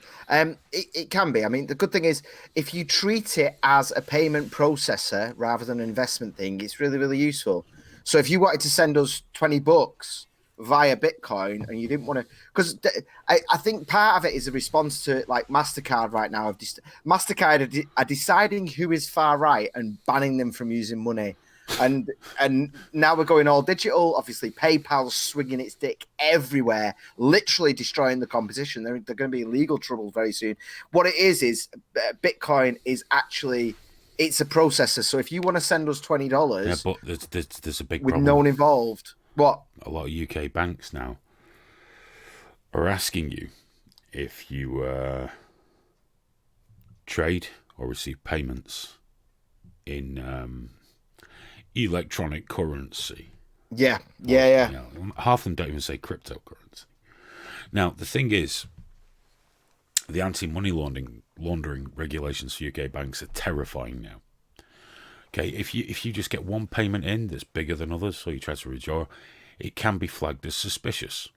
It can be. I mean, the good thing is if you treat it as a payment processor rather than an investment thing, it's really, really useful. So if you wanted to send us $20 via Bitcoin and you didn't want to, because I think part of it is a response to like MasterCard right now. MasterCard are deciding who is far right and banning them from using money. And now we're going all digital. Obviously, PayPal's swinging its dick everywhere, literally destroying the competition. They're going to be in legal trouble very soon. What it is Bitcoin is actually... It's a processor, so if you want to send us $20, yeah, but there's a big with problem. No one involved. What? A lot of UK banks now are asking you if you trade or receive payments in electronic currency Yeah, Or, yeah, yeah. you know, half of them don't even say cryptocurrency. Now, the thing is, the anti-money laundering regulations for UK banks are terrifying now. Okay, if you just get one payment in that's bigger than others, so you try to withdraw, it can be flagged as suspicious.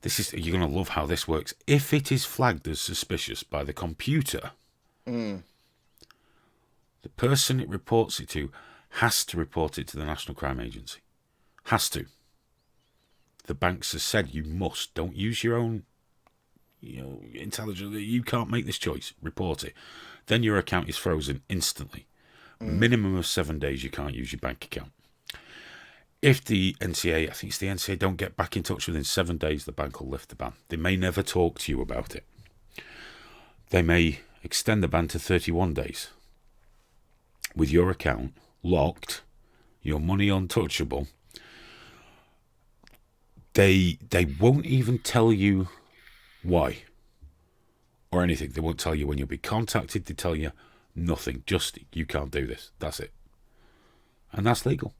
This is You're going to love how this works. If it is flagged as suspicious by the computer, Mm. the person it reports it to has to report it to the National Crime Agency. Has to. The banks have said you must. Don't use your own, intelligence. You can't make this choice. Report it. Then your account is frozen instantly. Mm. Minimum of 7 days you can't use your bank account. If the NCA, I think it's the NCA, don't get back in touch within 7 days, the bank will lift the ban. They may never talk to you about it. They may extend the ban to 31 days. With your account locked, your money untouchable, they won't even tell you why or anything. They won't tell you when you'll be contacted. They tell you nothing. Just, you can't do this. That's it. And that's legal.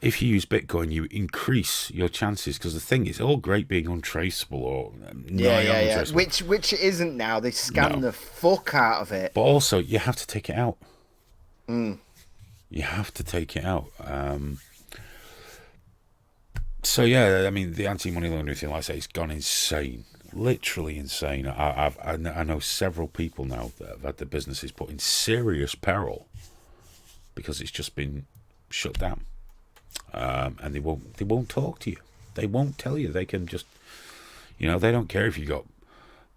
If you use Bitcoin, you increase your chances, because the thing is, all great being untraceable or Yeah, yeah, yeah. untraceable. Which it isn't now. They scam No. the fuck out of it. But also, you have to take it out. Mm. You have to take it out. So yeah, I mean, the anti-money laundering thing, like I say, it's gone insane, literally insane. I know several people now that have had their businesses put in serious peril because it's just been shut down, and they won't talk to you. They won't tell you. They can just, they don't care if you got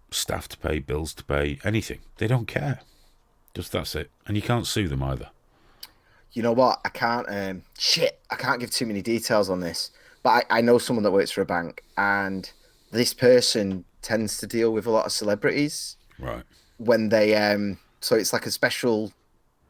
staff to pay, bills to pay, anything. They don't care. Just that's it, and you can't sue them either. You know what? I can't. I can't give too many details on this. But I know someone that works for a bank, and this person tends to deal with a lot of celebrities. Right. When they so it's like a special,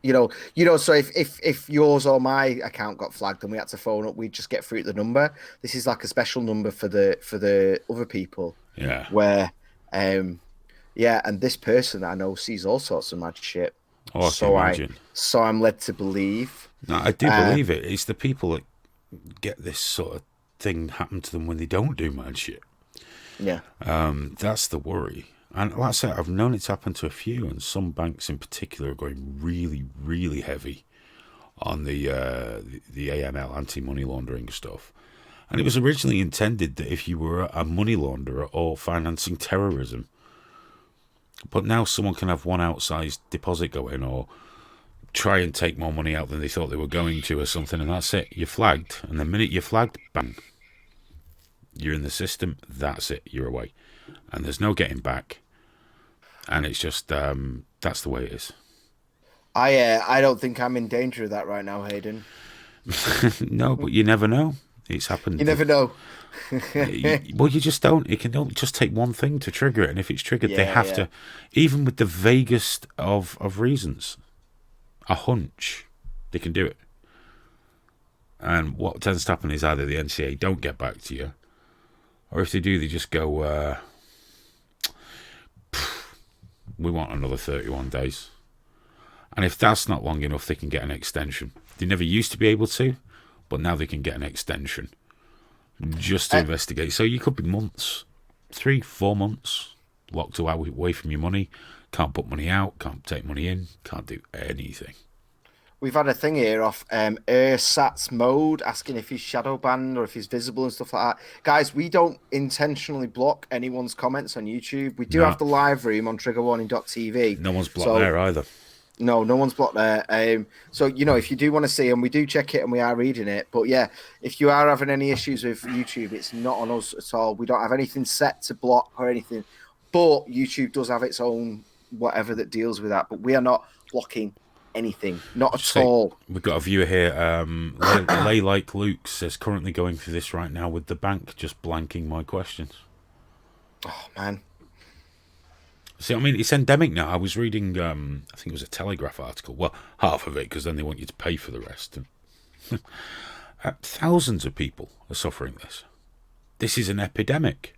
So if yours or my account got flagged and we had to phone up, we'd just get through to the number. This is like a special number for the other people. Yeah. Where, yeah, and this person I know sees all sorts of mad shit. Oh, I can imagine. So I'm led to believe. No, I do believe it. It's the people that get this sort of thing happen to them when they don't do mad shit. Yeah. That's the worry. And like I said, I've known it's happened to a few, and some banks in particular are going really, really heavy on the AML, anti-money laundering stuff. And it was originally intended that if you were a money launderer or financing terrorism, but now someone can have one outsized deposit go in or try and take more money out than they thought they were going to or something, and that's it. You're flagged. And the minute you're flagged, bang, you're in the system. That's it. You're away. And there's no getting back. And it's just, that's the way it is. I don't think I'm in danger of that right now, Hayden. No, but you never know. It's happened. You never know. Well, you just don't. It can only just take one thing to trigger it. And if it's triggered, they have to, even with the vaguest of reasons, a hunch, they can do it. And what tends to happen is either the NCA don't get back to you, or if they do, they just go, we want another 31 days. And if that's not long enough, they can get an extension. They never used to be able to, but now they can get an extension just to investigate. So you could be months, 3-4 months, locked away from your money. Can't put money out, can't take money in, can't do anything. We've had a thing here off Ersatz mode asking if he's shadow banned or if he's visible and stuff like that. Guys, we don't intentionally block anyone's comments on YouTube. We do have the live room on triggerwarning.tv. No one's blocked there either. No one's blocked there. So, if you do want to see, and we do check it and we are reading it. But yeah, if you are having any issues with YouTube, it's not on us at all. We don't have anything set to block or anything. But YouTube does have its own whatever that deals with that. But we are not blocking anything, not at all. We've got a viewer here, Lay Like Luke says, currently going through this right now with the bank just blanking my questions. Oh man, see, I mean, it's endemic now. I was reading, I think it was a Telegraph article, well, half of it, because then they want you to pay for the rest. Thousands of people are suffering this. This is an epidemic.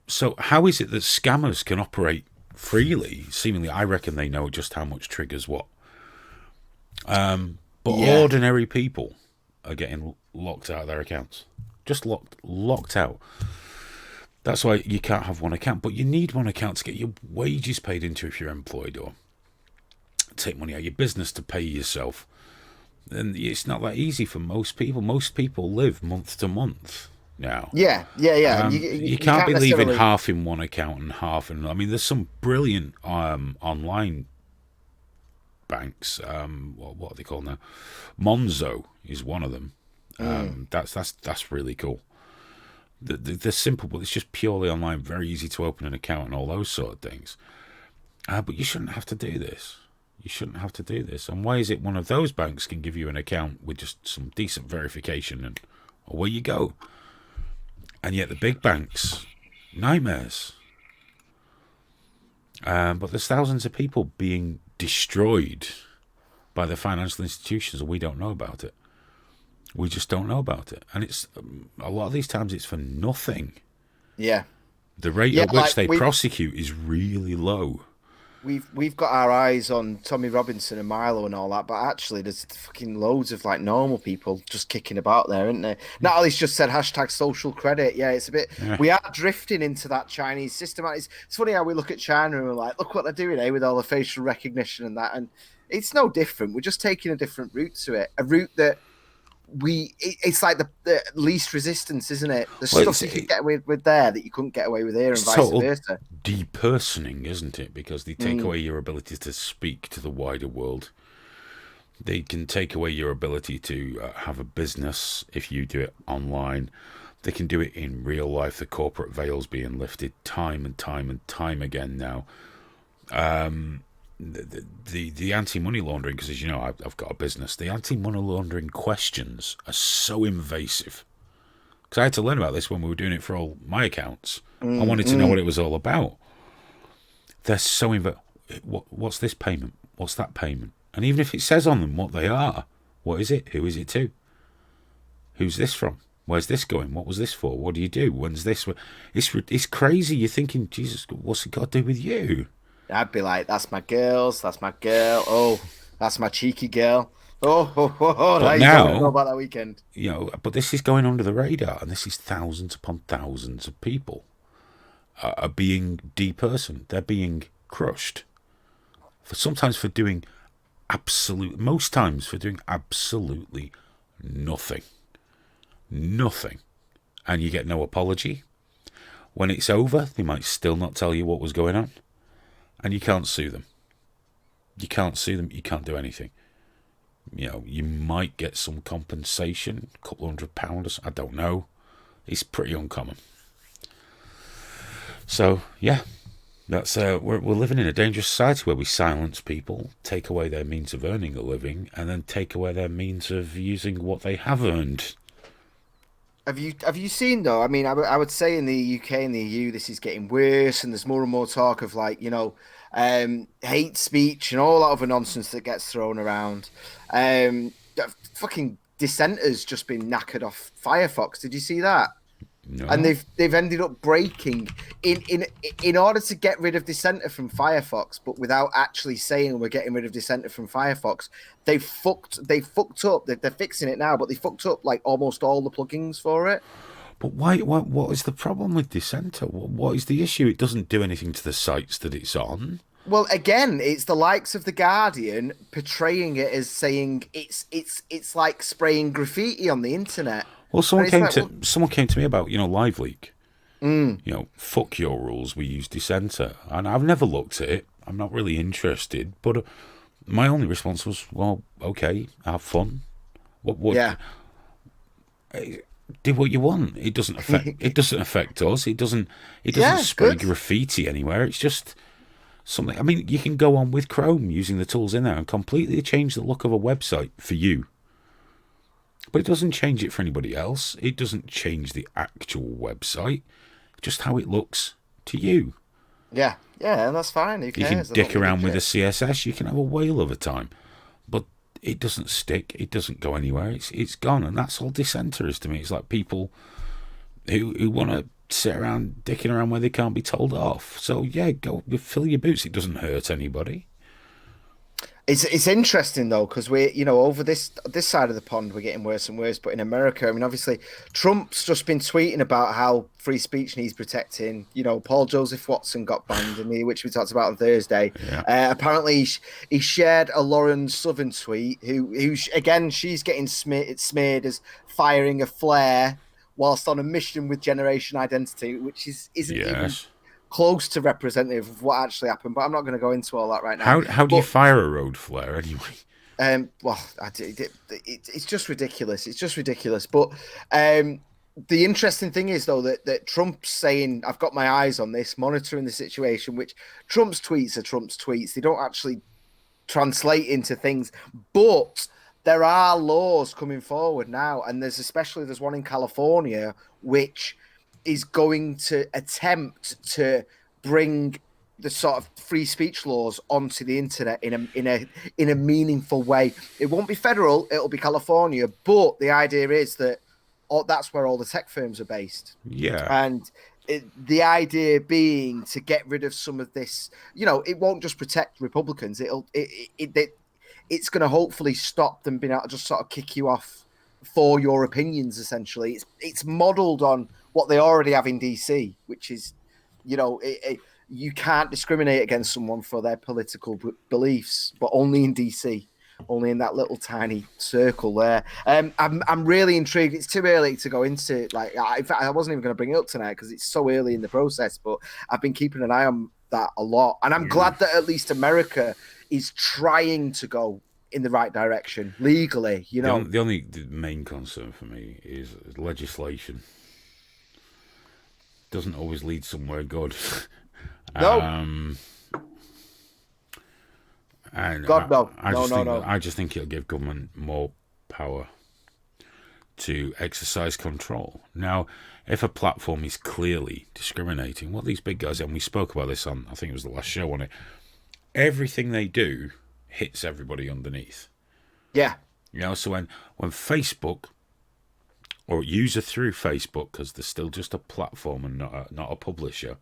So how is it that scammers can operate freely? Seemingly, I reckon they know just how much triggers what. But ordinary people are getting locked out of their accounts. Just locked out. That's why you can't have one account, but you need one account to get your wages paid into if you're employed, or take money out of your business to pay yourself. And it's not that easy for most people. Most people live month to month now. Yeah. You can't be leaving half in one account and half in. I mean, there's some brilliant online banks. What are they called now? Monzo is one of them. That's really cool. They're simple, but it's just purely online, very easy to open an account and all those sort of things. But you shouldn't have to do this. You shouldn't have to do this. And why is it one of those banks can give you an account with just some decent verification and away you go? And yet the big banks, nightmares. But there's thousands of people being destroyed by the financial institutions, and we don't know about it. We just don't know about it. And it's a lot of these times it's for nothing. Yeah. The rate at which they prosecute is really low. We've got our eyes on Tommy Robinson and Milo and all that, but actually there's fucking loads of like normal people just kicking about there, isn't there? Natalie's just said #social credit. Yeah, it's a bit. Yeah. We are drifting into that Chinese system. It's funny how we look at China and we're like, look what they're doing, with all the facial recognition and that, and it's no different. We're just taking a different route to it, a route that it's like the least resistance, isn't it? The stuff you can get away with there that you couldn't get away with here, and vice versa. Depersoning, isn't it? Because they take away your ability to speak to the wider world. They can take away your ability to have a business if you do it online. They can do it in real life. The corporate veil's being lifted time and time and time again now. The anti-money laundering, because as you know, I've got a business. The anti-money laundering questions are so invasive. Because I had to learn about this when we were doing it for all my accounts. I wanted to know what it was all about. They're so what's this payment? What's that payment? And even if it says on them what they are, what is it? Who is it to? Who's this from? Where's this going? What was this for? What do you do? When's this? It's crazy. You're thinking, Jesus, what's it got to do with you? I'd be like, that's my girls, that's my girl. Oh, that's my cheeky girl. But now, know about that weekend. But this is going under the radar, and this is thousands upon thousands of people are being depersoned. They're being crushed. Most times for doing absolutely nothing. Nothing. And you get no apology. When it's over, they might still not tell you what was going on. And you can't sue them. You can't do anything. You might get some compensation, a couple £100, I don't know. It's pretty uncommon. So, yeah, that's we're living in a dangerous society where we silence people, take away their means of earning a living, and then take away their means of using what they have earned. Have you seen though? I mean, I would say in the UK and the EU, this is getting worse, and there's more and more talk of like hate speech and all that other nonsense that gets thrown around. Fucking dissenters just been knackered off Firefox. Did you see that? No. And they've ended up breaking in order to get rid of dissenter from Firefox, but without actually saying we're getting rid of dissenter from Firefox. They fucked up. They're fixing it now, but they fucked up like almost all the plugins for it. But why? What is the problem with dissenter? What is the issue? It doesn't do anything to the sites that it's on. Well, again, it's the likes of The Guardian portraying it as saying it's like spraying graffiti on the internet. Well, someone came to me about Live Leak. Fuck your rules. We use dissenter, and I've never looked at it. I'm not really interested. But my only response was, well, okay, have fun. What? Yeah. Do what you want. It doesn't affect us. It doesn't spray graffiti anywhere. It's just something. I mean, you can go on with Chrome using the tools in there and completely change the look of a website for you. But it doesn't change it for anybody else. It doesn't change the actual website, just how it looks to you. Yeah, that's fine. Who cares? You can dick around with the CSS. You can have a whale of a time, but it doesn't stick. It doesn't go anywhere. It's gone, and that's all dissenter is to me. It's like people who want to sit around dicking around where they can't be told off. So yeah, go fill your boots. It doesn't hurt anybody. It's interesting though, because we're, over this side of the pond we're getting worse and worse. But in America, I mean, obviously Trump's just been tweeting about how free speech needs protecting. Paul Joseph Watson got banned, which we talked about on Thursday. Yeah. Apparently, he shared a Lauren Southern tweet, again, she's getting smeared as firing a flare whilst on a mission with Generation Identity, which isn't even Yes. close to representative of what actually happened. But I'm not going to go into all that right now. How do you fire a road flare anyway? Well, it's just ridiculous. It's just ridiculous. But the interesting thing is, though, that Trump's saying, I've got my eyes on this, monitoring the situation, which Trump's tweets are Trump's tweets. They don't actually translate into things. But there are laws coming forward now. And there's one in California, which is going to attempt to bring the sort of free speech laws onto the internet in a meaningful way. It won't be federal; it'll be California. But the idea is that that's where all the tech firms are based. Yeah. And the idea being to get rid of some of this. It won't just protect Republicans. It's going to hopefully stop them being able to just sort of kick you off for your opinions. Essentially, it's modelled on what they already have in DC, which is, you can't discriminate against someone for their political beliefs, but only in DC, only in that little tiny circle there. I'm really intrigued. It's too early to go into, in fact, I wasn't even going to bring it up tonight because it's so early in the process, but I've been keeping an eye on that a lot. And I'm glad that at least America is trying to go in the right direction legally, The main concern for me is legislation. Doesn't always lead somewhere good. No. And God, no. I just think it'll give government more power to exercise control. Now, if a platform is clearly discriminating, what these big guys, and we spoke about this on, I think it was the last show on it, everything they do hits everybody underneath. Yeah. So when Facebook, or user through Facebook, because they're still just a platform and not a publisher,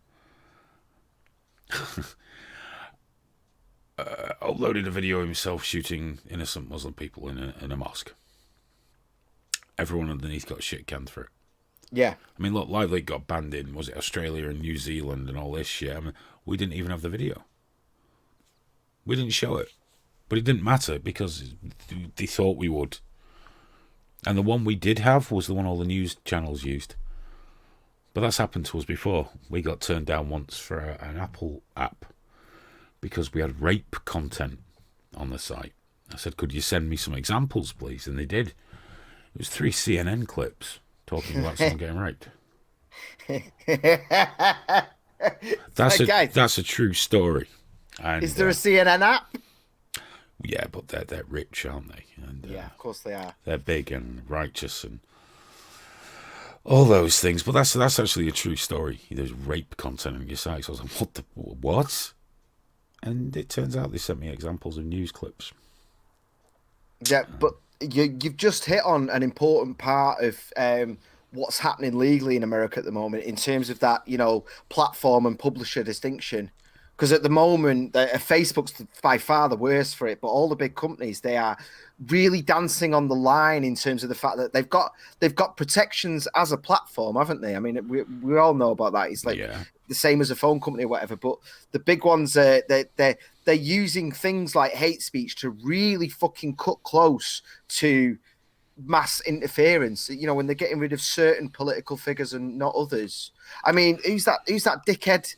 uploaded a video of himself shooting innocent Muslim people in a mosque. Everyone underneath got shit canned for it. Yeah. I mean, look, Live Leak got banned in, was it Australia and New Zealand and all this shit? I mean, we didn't even have the video. We didn't show it. But it didn't matter because they thought we would. And the one we did have was the one all the news channels used. But that's happened to us before. We got turned down once for an Apple app because we had rape content on the site. I said, could you send me some examples, please? And they did. It was 3 CNN clips talking about someone getting raped. That's a true story. And, is there a CNN app? Yeah, but they're rich, aren't they? And yeah, of course they are. They're big and righteous and all those things. But that's actually a true story. There's rape content on your site. So I was like, what? And it turns out they sent me examples of news clips. Yeah, but you've just hit on an important part of what's happening legally in America at the moment in terms of that, platform and publisher distinction. Because at the moment, Facebook's by far the worst for it, but all the big companies, they are really dancing on the line in terms of the fact that they've got protections as a platform, haven't they? I mean, we all know about that. It's like the same as a phone company or whatever. But the big ones, they're using things like hate speech to really fucking cut close to mass interference. When they're getting rid of certain political figures and not others. I mean, who's that dickhead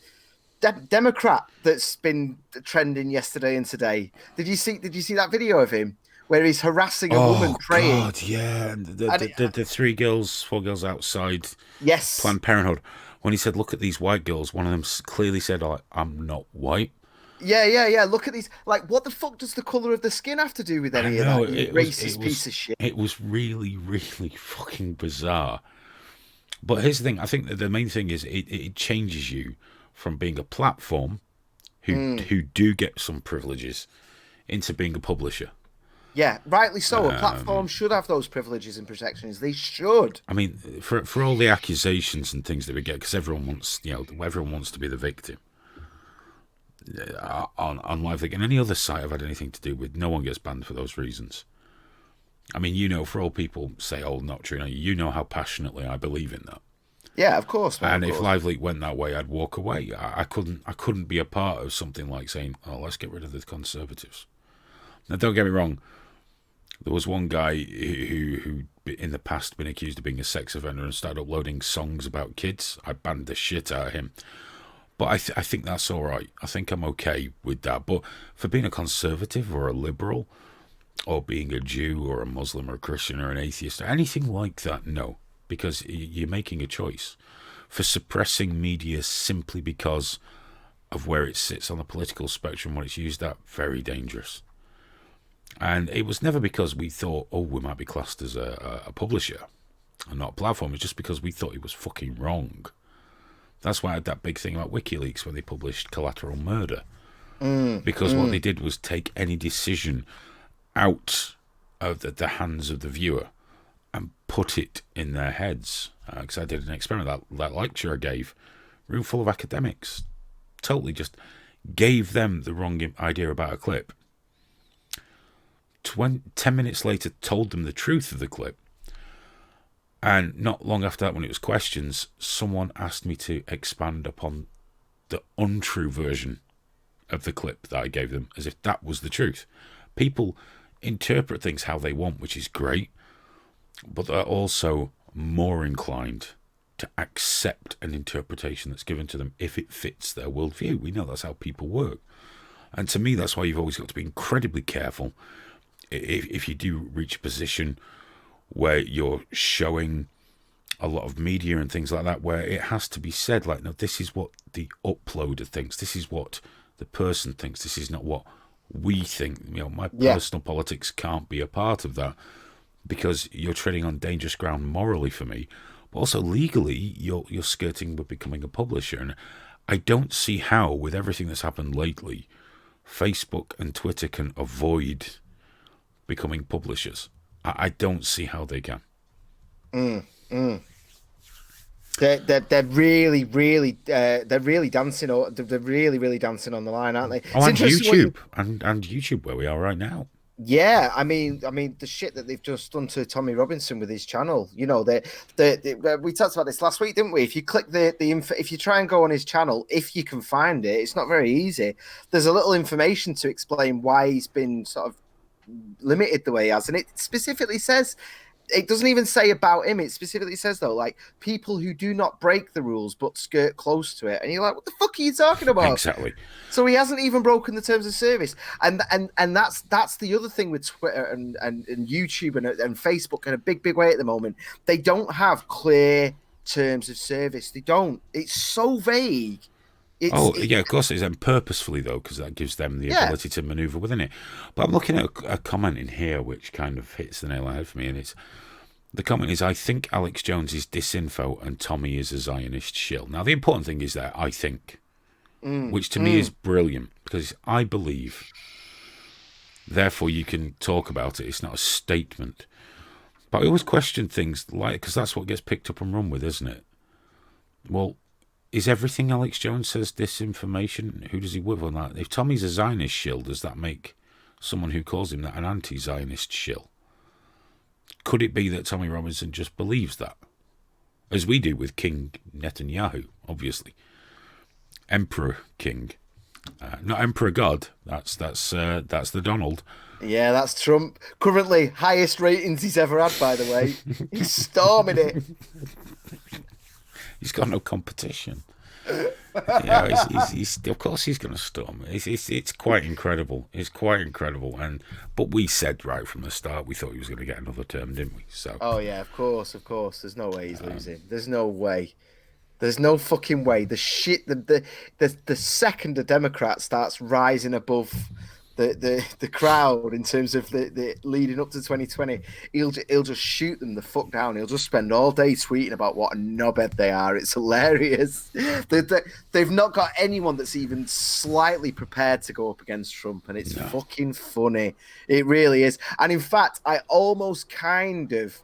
Democrat that's been trending yesterday and today? Did you see that video of him where he's harassing a woman praying? Oh God, yeah, and the 4 girls outside yes Planned Parenthood, when he said, look at these white girls, one of them clearly said, I'm not white. Yeah. Look at these. Like, what the fuck does the colour of the skin have to do with any of that? You racist piece of shit. It was really, really fucking bizarre. But here's the thing. I think that the main thing is it changes you from being a platform who do get some privileges into being a publisher. Yeah, rightly so. A platform should have those privileges and protections. They should. I mean, for all the accusations and things that we get, because everyone wants to be the victim. on LiveLeak and any other site I've had anything to do with, no one gets banned for those reasons. I mean, for all people say, "Oh, not true," you know how passionately I believe in that. Yeah, of course, man. And Of if course. LiveLeak went that way, I'd walk away. I couldn't be a part of something like saying, "Oh, let's get rid of the Conservatives." Now, don't get me wrong. There was one guy who in the past been accused of being a sex offender and started uploading songs about kids. I banned the shit out of him. But I think that's all right. I think I'm okay with that. But for being a conservative or a liberal, or being a Jew or a Muslim or a Christian or an atheist or anything like that, no. Because you're making a choice. For suppressing media simply because of where it sits on the political spectrum, what it's used at, very dangerous. And it was never because we thought, oh, we might be classed as a publisher and not a platform. It's just because we thought it was fucking wrong. That's why I had that big thing about WikiLeaks when they published Collateral Murder. Because what they did was take any decision out of the hands of the viewer and put it in their heads. Because I did an experiment, that lecture I gave, room full of academics, totally just gave them the wrong idea about a clip. 10 minutes later, told them the truth of the clip. And not long after that, when it was questions, someone asked me to expand upon the untrue version of the clip that I gave them, as if that was the truth. People interpret things how they want, which is great, but they're also more inclined to accept an interpretation that's given to them if it fits their worldview. We know that's how people work. And to me, that's why you've always got to be incredibly careful if you do reach a position where you're showing a lot of media and things like that, where it has to be said, like, no, this is what the uploader thinks, this is what the person thinks, this is not what we think. My personal politics can't be a part of that, because you're treading on dangerous ground morally for me, but also legally you're skirting with becoming a publisher. And I don't see how, with everything that's happened lately, Facebook and Twitter can avoid becoming publishers. I don't see how they can. They're really dancing. They're really dancing on the line, aren't they? Oh, and YouTube and YouTube, where we are right now. Yeah, I mean, the shit that they've just done to Tommy Robinson with his channel. We talked about this last week, didn't we? If you click the info, if you try and go on his channel, if you can find it, it's not very easy. There's a little information to explain why he's been sort of limited the way he has, and it specifically says. It doesn't even say about him. It specifically says, though, like, people who do not break the rules but skirt close to it. And you're like, what the fuck are you talking about? Exactly. So he hasn't even broken the terms of service. And that's the other thing with Twitter and YouTube and Facebook in a big way at the moment. They don't have clear terms of service. They don't. It's so vague. Yeah, of course it is, and purposefully, though, because that gives them the ability to maneuver within it. But I'm looking at a comment in here which kind of hits the nail on the head for me, and the comment is, I think Alex Jones is disinfo and Tommy is a Zionist shill. Now, the important thing is that I think, which to me is brilliant, because I believe, therefore you can talk about it. It's not a statement. But I always question things, like, because that's what gets picked up and run with, isn't it? Well, is everything Alex Jones says disinformation? Who does he work on that? If Tommy's a Zionist shill, does that make someone who calls him that an anti-Zionist shill? Could it be that Tommy Robinson just believes that? As we do with King Netanyahu, obviously. Emperor King. Not Emperor God. That's the Donald. Yeah, that's Trump. Currently, highest ratings he's ever had, by the way. He's storming it. He's got no competition. He's of course he's going to storm. It's quite incredible. It's quite incredible. But we said right from the start we thought he was going to get another term, didn't we? So. Oh yeah, of course. There's no way he's losing. There's no way. There's no fucking way. The second a Democrat starts rising above the crowd in terms of the leading up to 2020, he'll just shoot them the fuck down. He'll just spend all day tweeting about what a knobhead they are. It's hilarious. They've not got anyone that's even slightly prepared to go up against Trump, and it's fucking funny. It really is. And in fact, I almost kind of.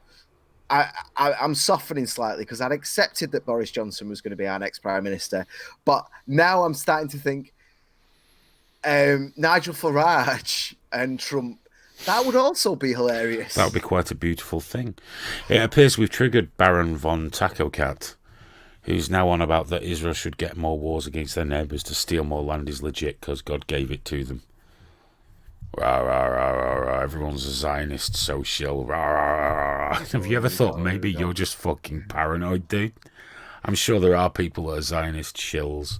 I'm softening slightly because I'd accepted that Boris Johnson was going to be our next prime minister, but now I'm starting to think, Nigel Farage and Trump. That would also be hilarious. That would be quite a beautiful thing. It appears we've triggered Baron von Tacocat, who's now on about that Israel should get more wars against their neighbours. To steal more land is legit because God gave it to them. Rah, rah, rah, rah, rah. Everyone's a Zionist social. Rah, rah, rah, rah. Have you ever thought maybe you're just fucking paranoid, dude? I'm sure there are people that are Zionist shills.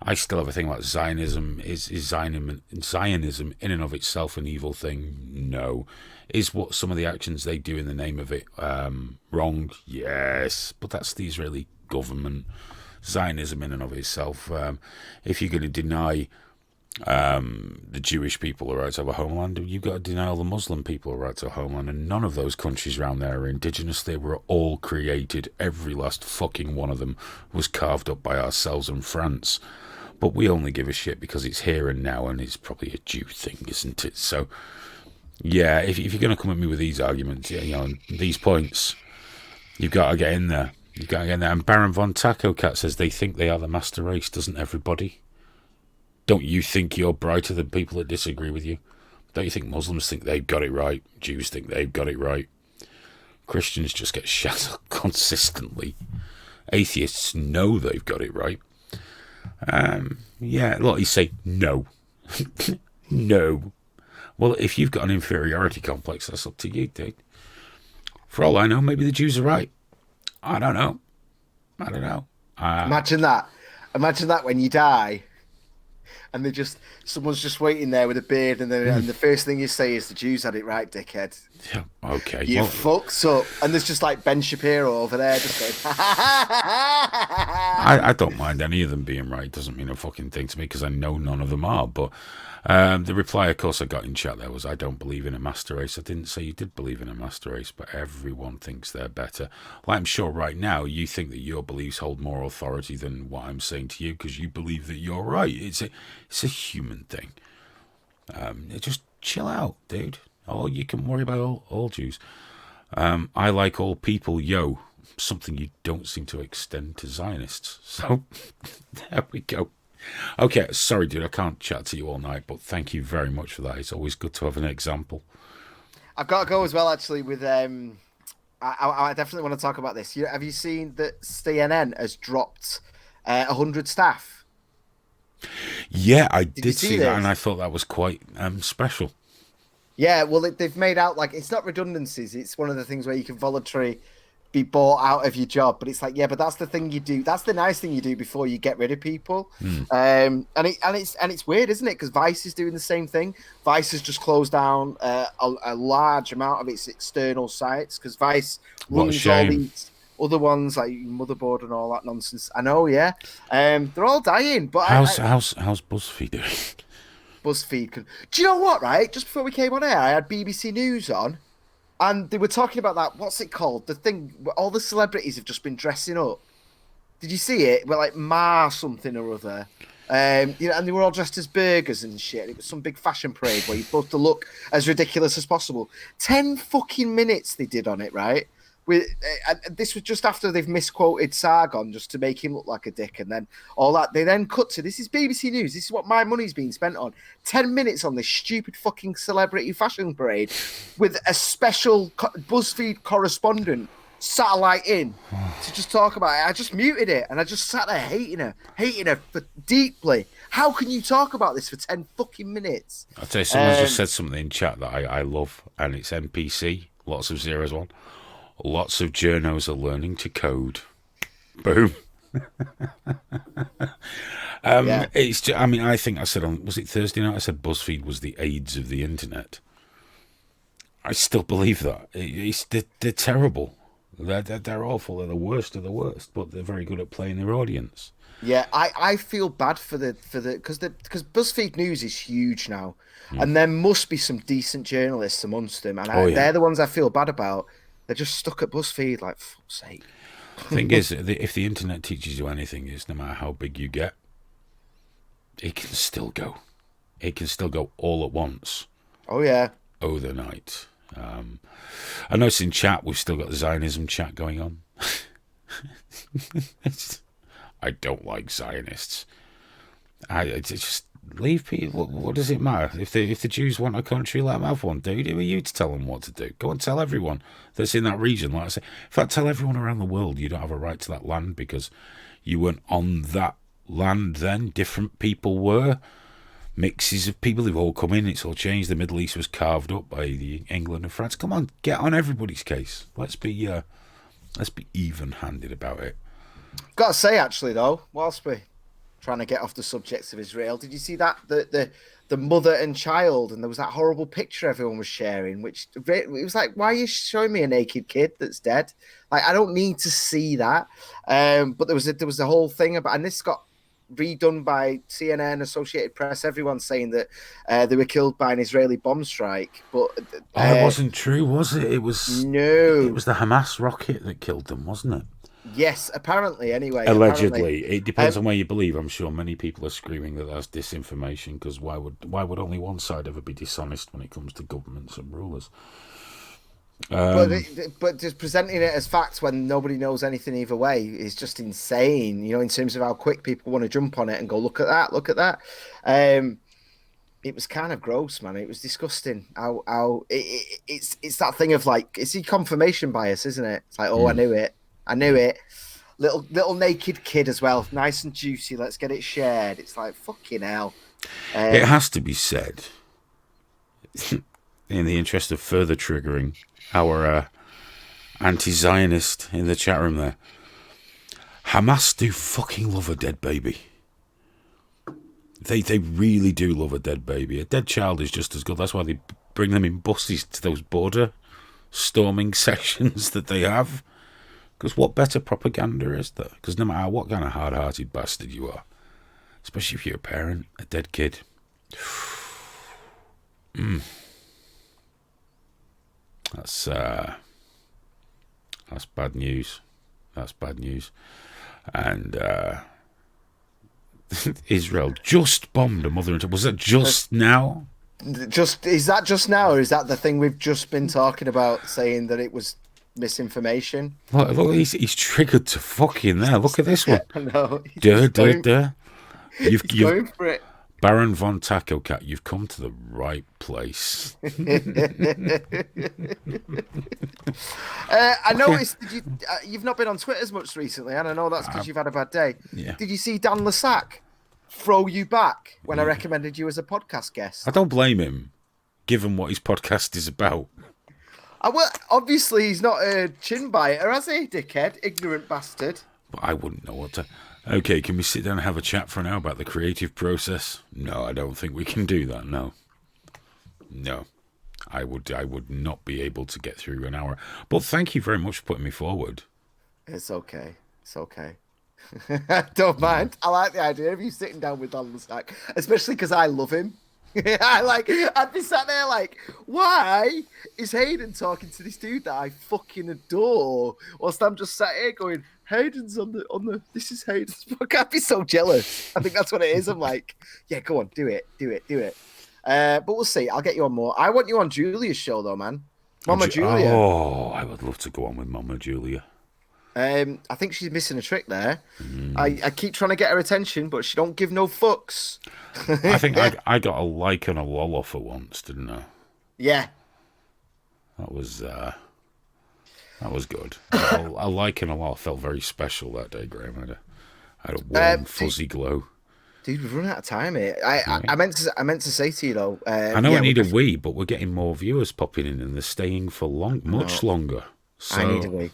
I still have a thing about Zionism. Is Zionism in and of itself an evil thing? No. Is what some of the actions they do in the name of it wrong? Yes. But that's the Israeli government. Zionism in and of itself. If you're going to deny the Jewish people the right to have a homeland, you've got to deny all the Muslim people the right to a homeland, and none of those countries around there are indigenous. They were all created. Every last fucking one of them was carved up by ourselves and France. But we only give a shit because it's here and now, and it's probably a Jew thing, isn't it? So, yeah, if you're going to come at me with these arguments, these points, you've got to get in there. You've got to get in there. And Baron von Tacocat says they think they are the master race, doesn't everybody? Don't you think you're brighter than people that disagree with you? Don't you think Muslims think they've got it right? Jews think they've got it right? Christians just get shut up consistently. Atheists know they've got it right. Yeah, look, you say no. No. Well, if you've got an inferiority complex, that's up to you, dude. For all I know, maybe the Jews are right. I don't know. Imagine that. Imagine that when you die, and someone's just waiting there with a beard, and the first thing you say is the Jews had it right, dickhead. Yeah, okay. You fucked up. And there's just like Ben Shapiro over there just going, I don't mind any of them being right. It doesn't mean a fucking thing to me because I know none of them are. But the reply, of course, I got in chat there was, I don't believe in a master race. I didn't say you did believe in a master race, but everyone thinks they're better. Well, I'm sure right now you think that your beliefs hold more authority than what I'm saying to you because you believe that you're right. It's a human thing. Just chill out, dude. Oh, you can worry about all Jews. I like all people, something you don't seem to extend to Zionists. So, there we go. Okay, sorry, dude, I can't chat to you all night, but thank you very much for that. It's always good to have an example. I've got to go as well, actually, with... I definitely want to talk about this. Have you seen that CNN has dropped 100 staff? Yeah, I did see that, and I thought that was quite special. Yeah, well, they've made out like it's not redundancies. It's one of the things where you can voluntarily be bought out of your job. But it's like, yeah, but that's the thing you do. That's the nice thing you do before you get rid of people. And it's weird, isn't it? Because Vice is doing the same thing. Vice has just closed down a large amount of its external sites because Vice runs all these other ones like Motherboard and all that nonsense. I know, yeah. They're all dying. But how's BuzzFeed doing? BuzzFeed. Do you know what? Right, just before we came on air, I had BBC News on, and they were talking about that. What's it called? The thing where all the celebrities have just been dressing up. Did you see it? Well, like Ma something or other. And they were all dressed as burgers and shit. It was some big fashion parade where you're supposed to look as ridiculous as possible. 10 fucking minutes they did on it, right? This was just after they've misquoted Sargon just to make him look like a dick, and then all that. They then cut to, this is BBC News. This is what my money's being spent on. 10 minutes on this stupid fucking celebrity fashion parade with a special BuzzFeed correspondent satellite in to just talk about it. I just muted it and I just sat there hating her deeply. How can you talk about this for 10 fucking minutes? I'll tell you, someone's just said something in chat that I love, and it's NPC, lots of zeros on. Lots of journos are learning to code. Boom. Yeah. It's just, I think I said was it Thursday night? I said BuzzFeed was the AIDS of the internet. I still believe that. They're terrible. They're awful. They're the worst of the worst, but they're very good at playing their audience. Yeah, I feel bad for the because BuzzFeed News is huge now, and there must be some decent journalists amongst them, and they're the ones I feel bad about. They're just stuck at BuzzFeed, like, for fuck's sake. The thing is, if the internet teaches you anything, is no matter how big you get, it can still go. It can still go all at once. Oh, yeah. Overnight. I noticed in chat, we've still got the Zionism chat going on. I don't like Zionists. It's just Leave people. What does it matter? If the Jews want a country, let them have one, dude. Who are you to tell them what to do? Go and tell everyone that's in that region. Like I say, in fact, tell everyone around the world you don't have a right to that land because you weren't on that land then. Different people were. Mixes of people have all come in. It's all changed. The Middle East was carved up by the England and France. Come on, get on everybody's case. Let's be even-handed about it. Got to say, actually, though, whilst we're trying to get off the subject of Israel, did you see that the mother and child, and there was that horrible picture everyone was sharing, which it was like, why are you showing me a naked kid that's dead? Like, I don't need to see that. But there was a whole thing about, and this got redone by CNN, Associated Press, everyone saying that they were killed by an Israeli bomb strike. But it wasn't true, was it? It was the Hamas rocket that killed them, wasn't it? Yes, apparently. Anyway, allegedly, it depends on where you believe. I'm sure many people are screaming that that's disinformation because why would only one side ever be dishonest when it comes to governments and rulers? But just presenting it as facts when nobody knows anything either way is just insane. You know, in terms of how quick people want to jump on it and go, look at that. It was kind of gross, man. It was disgusting. It's that thing of like, it's the confirmation bias, isn't it? It's like, oh, I knew it. Little naked kid as well, nice and juicy. Let's get it shared. It's like fucking hell. It has to be said, in the interest of further triggering our anti-Zionist in the chat room there. Hamas do fucking love a dead baby. They really do love a dead baby. A dead child is just as good. That's why they bring them in buses to those border storming sessions that they have. Because what better propaganda is there? Because no matter what kind of hard-hearted bastard you are, especially if you're a parent, a dead kid. That's bad news. That's bad news. And Israel just bombed a mother and was that just now? Is that just now, or is that the thing we've just been talking about, saying that it was misinformation? Look, he's triggered to fucking there. Look at this one. No, You've going for it. Baron von Taco Cat, you've come to the right place. I noticed you've not been on Twitter as much recently, and I know that's because you've had a bad day. Yeah. Did you see Dan Lassac throw you back when I recommended you as a podcast guest? I don't blame him, given what his podcast is about. Well, obviously he's not a chin biter, has he, dickhead? Ignorant bastard. But I wouldn't know what to... Okay, can we sit down and have a chat for an hour about the creative process? No, I don't think we can do that, no. No. I would not be able to get through an hour. But thank you very much for putting me forward. It's okay. I don't mind. I like the idea of you sitting down with Dan Lassac, especially because I love him. I'd be sat there like, why is Hayden talking to this dude that I fucking adore? Whilst I'm just sat here going, Hayden's on the this is Hayden's book. I'd be so jealous. I think that's what it is. I'm like, yeah, go on, do it. But we'll see. I'll get you on more. I want you on Julia's show though, man. Mama Julia. Oh, I would love to go on with Mama Julia. I think she's missing a trick there. I keep trying to get her attention, but she don't give no fucks. I think I got a like and a lol for once, didn't I? Yeah. That was good. A like and a lol felt very special that day, Graham. I had a warm, fuzzy glow. Dude, we've run out of time here. I meant to say to you though. I know I need a wee, but we're getting more viewers popping in, and they're staying for much longer. So...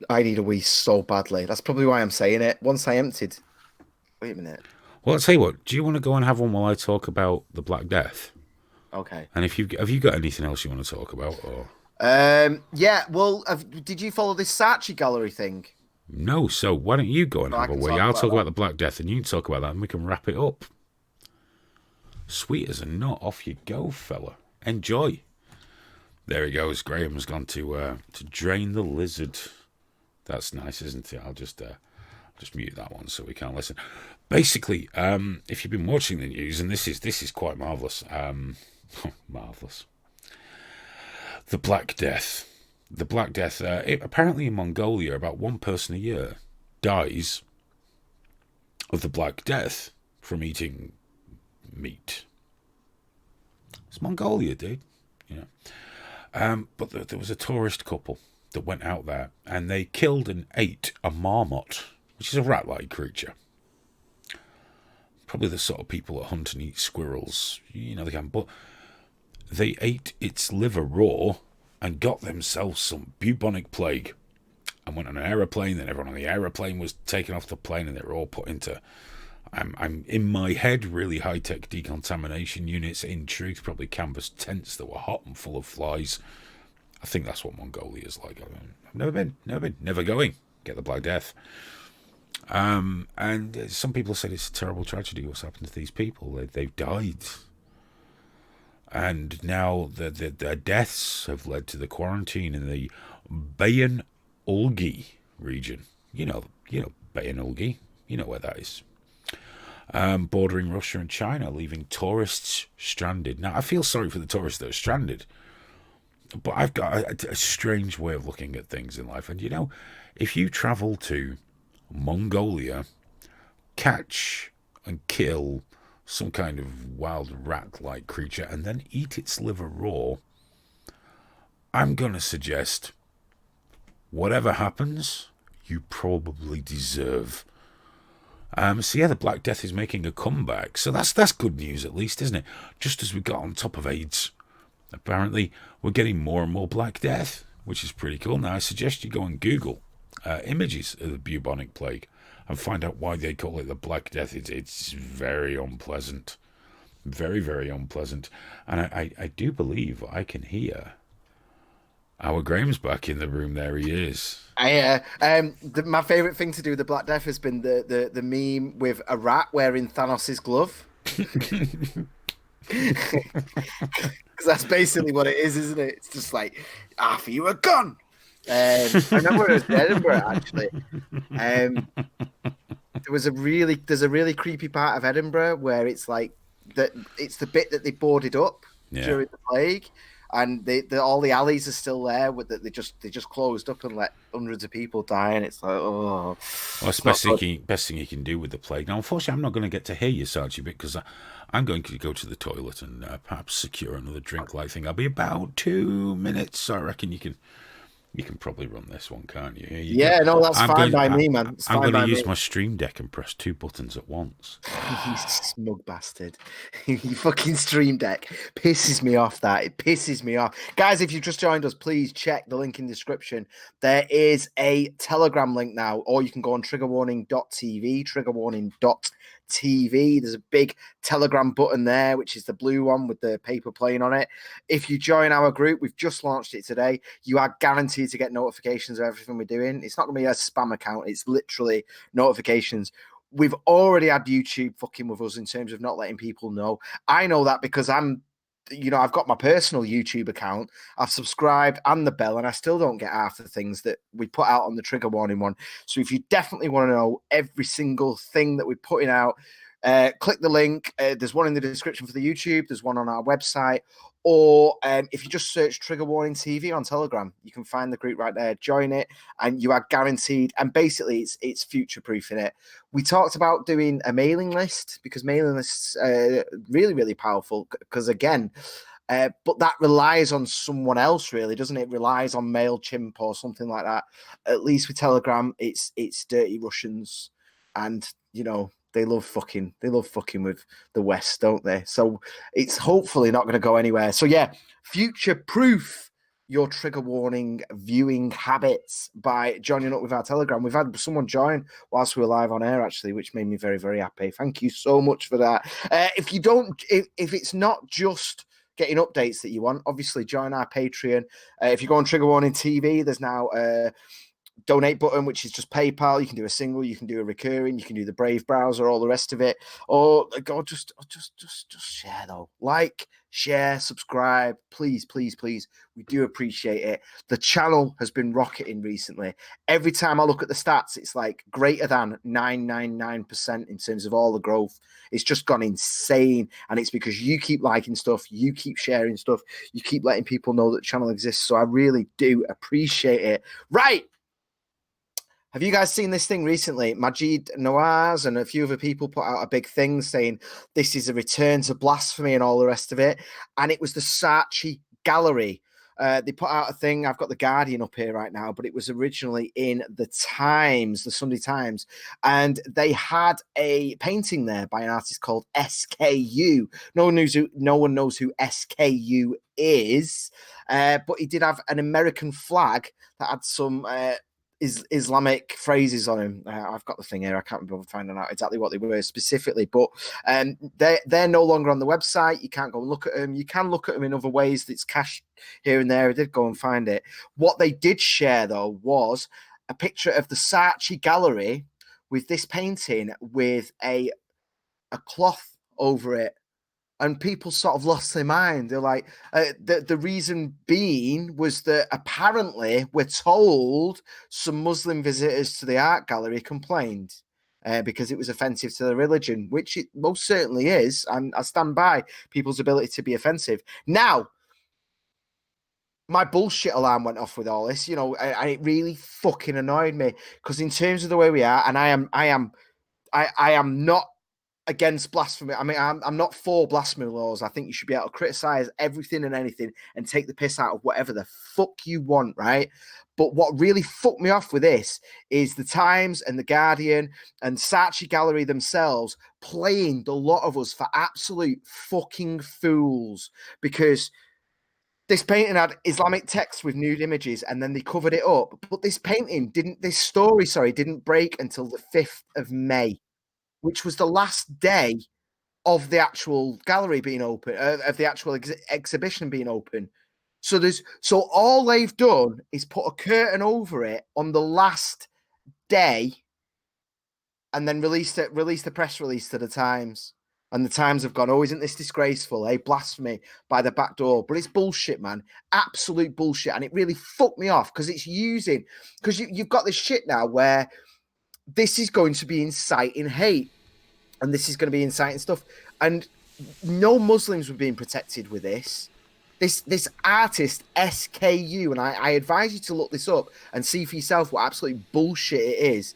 I need a wee so badly. That's probably why I'm saying it. Once I emptied. Wait a minute. Well, I'll tell you what. Do you want to go and have one while I talk about the Black Death? Okay. And have you got anything else you want to talk about? Or yeah. Well, did you follow this Saatchi gallery thing? No. So why don't you go and have a wee? I'll talk about the Black Death, and you can talk about that, and we can wrap it up. Sweet as a nut. Off you go, fella. Enjoy. There he goes. Graham's gone to drain the lizard. That's nice, isn't it? I'll just mute that one so we can't listen. Basically, if you've been watching the news, and this is quite marvelous, marvelous. The Black Death. The Black Death. Apparently in Mongolia, about one person a year dies of the Black Death from eating meat. It's Mongolia, dude. You know. But there was a tourist couple that went out there and they killed and ate a marmot, which is a rat-like creature. Probably the sort of people that hunt and eat squirrels. You know, they can. But they ate its liver raw and got themselves some bubonic plague. And went on an aeroplane, then everyone on the aeroplane was taken off the plane and they were all put into, I'm in my head, really high-tech decontamination units, in truth, probably canvas tents that were hot and full of flies. I think that's what Mongolia is like. I've never been, never going. Get the Black Death. And some people said it's a terrible tragedy what's happened to these people. They've died. And now their deaths have led to the quarantine in the Bayan Ulgi region. You know Bayan Ulgi. You know where that is. Bordering Russia and China, leaving tourists stranded. Now, I feel sorry for the tourists that are stranded, but I've got a strange way of looking at things in life. And, you know, if you travel to Mongolia, catch and kill some kind of wild rat-like creature, and then eat its liver raw, I'm going to suggest whatever happens, you probably deserve. So yeah, the Black Death is making a comeback. So that's good news at least, isn't it? Just as we got on top of AIDS, apparently we're getting more and more Black Death, which is pretty cool. Now I suggest you go and Google images of the bubonic plague and find out why they call it the Black Death. It's very unpleasant. Very, very unpleasant. And I do believe I can hear our Graham's back in the room. There he is. My favorite thing to do with the Black Death has been the meme with a rat wearing Thanos' glove. Because that's basically what it is, isn't it? It's just like, offer you a gun. I remember it was in Edinburgh, actually. There's a really creepy part of Edinburgh where it's like that. It's the bit that they boarded up during the plague, and all the alleys are still there. With that, they just closed up and let hundreds of people die, and it's like, oh. Well, it's best thing you can do with the plague. Now, unfortunately, I'm not going to get to hear you, Sargy, because I'm going to go to the toilet and perhaps secure another drink-like thing. I'll be about 2 minutes. So I reckon you can probably run this one, can't you? No, that's fine by me, man. I'm going to use my Stream Deck and press 2 buttons at once. You smug bastard. You fucking Stream Deck. Pisses me off, that. It pisses me off. Guys, if you've just joined us, please check the link in the description. There is a Telegram link now, or you can go on triggerwarning.tv, triggerwarning.tv. There's a big Telegram button there, which is the blue one with the paper plane on it. If you join our group, we've just launched it today, you are guaranteed to get notifications of everything we're doing. It's not going to be a spam account. It's literally notifications. We've already had YouTube fucking with us in terms of not letting people know. I know that because I've got my personal YouTube account. I've subscribed and the bell, and I still don't get half the things that we put out on the Trigger Warning one. So if you definitely want to know every single thing that we're putting out, click the link. There's one in the description for the YouTube. There's one on our website. Or if you just search Trigger Warning TV on Telegram, you can find the group right there. Join it, and you are guaranteed. And basically, it's future-proofing it. We talked about doing a mailing list because mailing lists are really, really powerful. Because again, but that relies on someone else, really, doesn't it? It relies on MailChimp or something like that. At least with Telegram, it's dirty Russians, and they love fucking with the West, don't they? So it's hopefully not going to go anywhere. So yeah, future-proof your Trigger Warning viewing habits by joining up with our Telegram. We've had someone join whilst we were live on air, actually, which made me very, very happy. Thank you so much for that. If it's not just getting updates that you want, obviously join our Patreon. If you go on Trigger Warning TV, there's now donate button, which is just PayPal. You can do a single, you can do a recurring, you can do the Brave browser, all the rest of it. Or go just share though. Like, share, subscribe, please. We do appreciate it. The channel has been rocketing recently. Every time I look at the stats, it's like greater than 999% in terms of all the growth. It's just gone insane, and it's because you keep liking stuff, you keep sharing stuff, you keep letting people know that the channel exists. So I really do appreciate it. Right. Have you guys seen this thing recently? Majid Nawaz and a few other people put out a big thing saying this is a return to blasphemy and all the rest of it. And it was the Saatchi Gallery. They put out a thing. I've got the Guardian up here right now, but it was originally in the Times, the Sunday Times, and they had a painting there by an artist called SKU. No one knows who SKU is, but he did have an American flag that had some Islamic phrases on him. I've got the thing here. I can't remember finding out exactly what they were specifically, but they're no longer on the website. You can't go and look at them. You can look at them in other ways. That's cached here and there. I did go and find it. What they did share though was a picture of the Saatchi Gallery with this painting with a cloth over it, and people sort of lost their mind. They're like, the reason being was that apparently we're told some Muslim visitors to the art gallery complained because it was offensive to their religion, which it most certainly is. And I stand by people's ability to be offensive. Now, my bullshit alarm went off with all this, and it really fucking annoyed me because in terms of the way we are, and I am not against blasphemy. I mean, I'm not for blasphemy laws. I think you should be able to criticize everything and anything and take the piss out of whatever the fuck you want, right? But what really fucked me off with this is the Times and the Guardian and Saatchi Gallery themselves playing the lot of us for absolute fucking fools, because this painting had Islamic text with nude images and then they covered it up. But this story didn't break until the 5th of May, which was the last day of the actual gallery being open, of the actual exhibition being open. So all they've done is put a curtain over it on the last day, and then released the press release to the Times. And the Times have gone, oh, isn't this disgraceful? Hey, blasphemy by the back door. But it's bullshit, man. Absolute bullshit. And it really fucked me off because you've got this shit now where this is going to be inciting hate, and this is going to be inciting stuff. And no Muslims were being protected with this. This artist, SKU, and I advise you to look this up and see for yourself what absolute bullshit it is.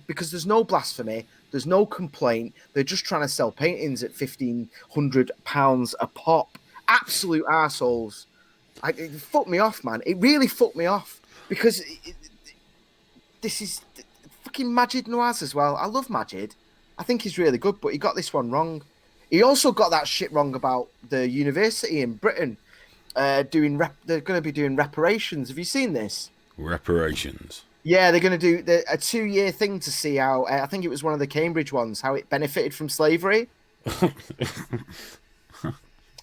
Because there's no blasphemy, there's no complaint. They're just trying to sell paintings at £1,500 a pop. Absolute arseholes. It fucked me off, man. It really fucked me off because this is fucking Majid Nawaz as well. I love Majid. I think he's really good, but he got this one wrong. He also got that shit wrong about the university in Britain they're going to be doing reparations. Have you seen this? Reparations. Yeah, they're going to do a 2-year thing to see how, I think it was one of the Cambridge ones, how it benefited from slavery.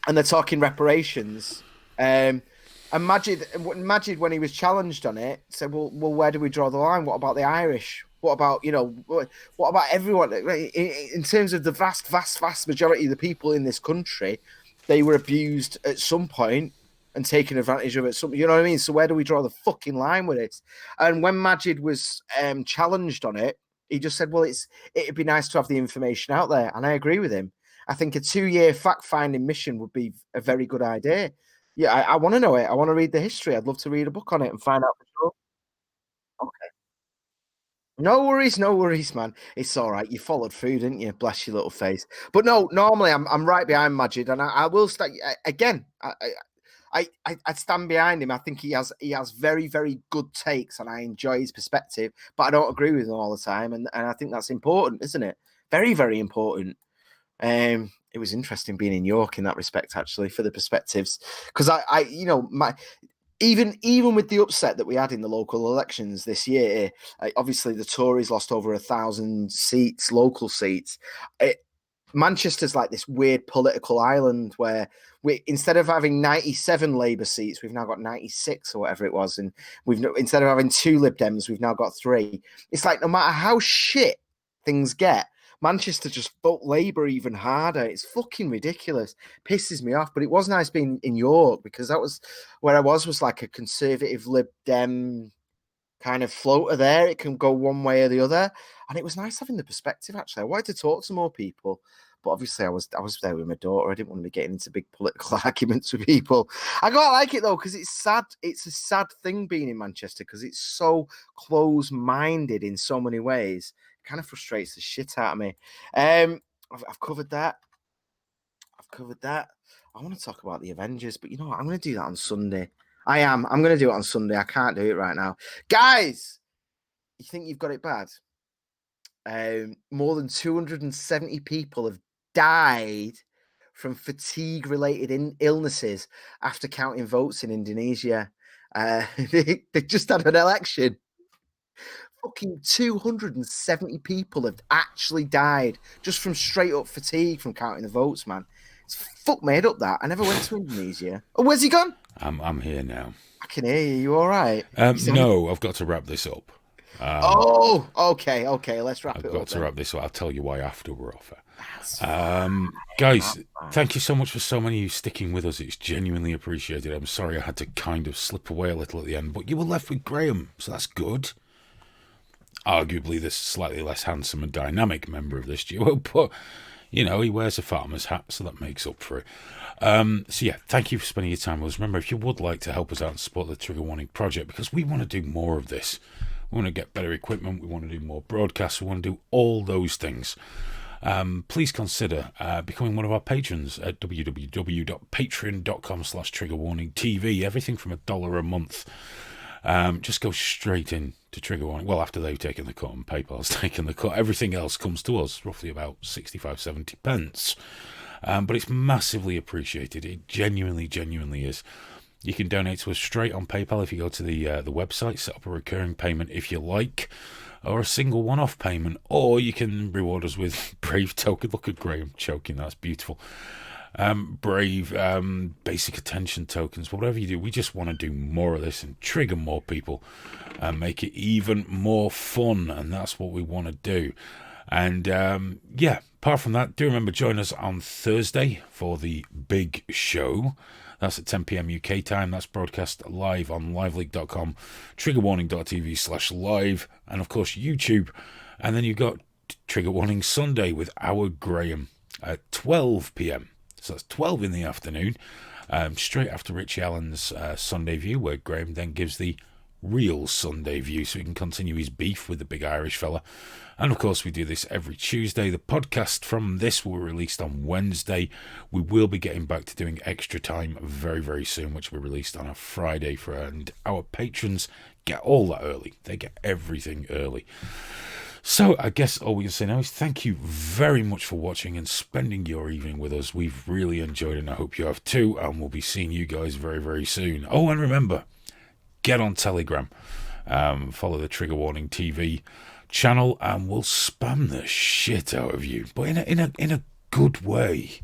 And they're talking reparations. And Majid, when he was challenged on it, said, well, where do we draw the line? What about the Irish? What about, what about everyone? In terms of the vast majority of the people in this country, they were abused at some point and taken advantage of it. You know what I mean? So where do we draw the fucking line with it? And when Majid was challenged on it, he just said, well, it'd be nice to have the information out there. And I agree with him. I think a 2-year fact-finding mission would be a very good idea. Yeah, I want to know it. I want to read the history. I'd love to read a book on it and find out for sure. Okay. No worries, man. It's all right. You followed through, didn't you? Bless your little face. But no, normally I'm right behind Majid, and I will start again. I stand behind him. I think he has very, very good takes, and I enjoy his perspective. But I don't agree with him all the time, and I think that's important, isn't it? Very, very important. It was interesting being in York in that respect, actually, for the perspectives, because even with the upset that we had in the local elections this year, obviously the Tories lost over 1,000 seats, local seats. Manchester's like this weird political island where instead of having 97 Labour seats, we've now got 96 or whatever it was, and instead of having 2 Lib Dems, we've now got 3. It's like no matter how shit things get, Manchester just vote Labour even harder. It's fucking ridiculous. Pisses me off. But it was nice being in York because that was where I was like a conservative Lib Dem kind of floater there. It can go one way or the other. And it was nice having the perspective, actually. I wanted to talk to more people. But obviously, I was there with my daughter. I didn't want to be getting into big political arguments with people. I quite like it though because it's sad. It's a sad thing being in Manchester because it's so close-minded in so many ways. It kind of frustrates the shit out of me. I've covered that. I want to talk about the Avengers, but you know what? I'm going to do that on Sunday. I'm going to do it on Sunday. I can't do it right now. Guys, you think you've got it bad? More than 270 people have died from fatigue-related illnesses after counting votes in Indonesia. They just had an election. Fucking 270 people have actually died just from straight up fatigue from counting the votes, man. It's fuck made up that. I never went to Indonesia. Oh, where's he gone? I'm here now. I can hear you. You all right? No, I've got to wrap this up. Okay. Let's wrap it up. I've got to wrap this up. I'll tell you why after we're off it. Guys, thank you so much for so many of you sticking with us. It's genuinely appreciated. I'm sorry I had to kind of slip away a little at the end, but you were left with Graham, so that's good. Arguably the slightly less handsome and dynamic member of this duo, but you know, he wears a farmer's hat, so that makes up for it. So yeah, thank you for spending your time with us. Remember, if you would like to help us out and support the Trigger Warning project, because we want to do more of this. We want to get better equipment, we want to do more broadcasts, we want to do all those things. Please consider becoming one of our patrons at www.patreon.com/triggerwarningtv. Everything from $1 a month. Just go straight in to Trigger Warning. Well, after they've taken the cut and PayPal's taken the cut, everything else comes to us, roughly about 65-70 pence. But it's massively appreciated. It genuinely is. You can donate to us straight on PayPal if you go to the website, set up a recurring payment if you like, or a single one-off payment, or you can reward us with Brave token. Look at Graham choking, that's beautiful. Brave basic attention tokens, whatever you do. We just want to do more of this and trigger more people and make it even more fun, and that's what we want to do. And yeah, apart from that, do remember, join us on Thursday for the big show. That's at 10 p.m. UK time. That's broadcast live on liveleak.com, triggerwarning.tv/live, and of course YouTube. And then you've got Trigger Warning Sunday with our Graham at 12 p.m. So that's 12 in the afternoon, straight after Richie Allen's Sunday View, where Graham then gives the real Sunday View so he can continue his beef with the big Irish fella. And of course we do this every Tuesday. The podcast from this will be released on Wednesday. We will be getting back to doing extra time very soon, which will be released on a Friday and our patrons get all that early. They get everything early. So I guess all we can say now is thank you very much for watching and spending your evening with us. We've really enjoyed it, and I hope you have too, and we'll be seeing you guys very soon. Oh, and remember, get on Telegram, follow the Trigger Warning TV channel, and we'll spam the shit out of you, but in a good way,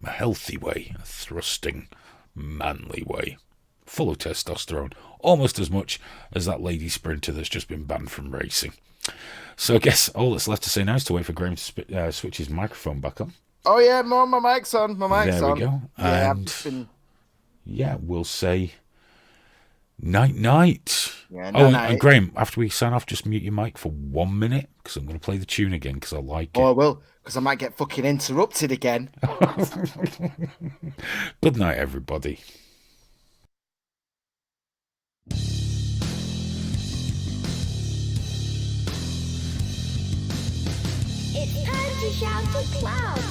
a healthy way, a thrusting, manly way, full of testosterone, almost as much as that lady sprinter that's just been banned from racing. So I guess all that's left to say now is to wait for Graham to switch his microphone back on. Oh yeah, my mic's on. There we go. Yeah, and yeah, we'll say night. Yeah, and Graham, after we sign off, just mute your mic for 1 minute because I'm going to play the tune again because I like it. Oh, I will, because I might get fucking interrupted again. Good night, everybody. It's time to shout to clouds.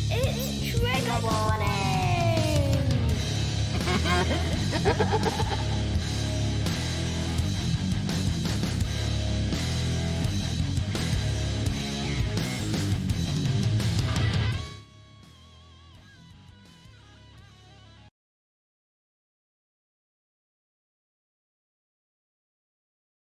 It's Trigger Warning.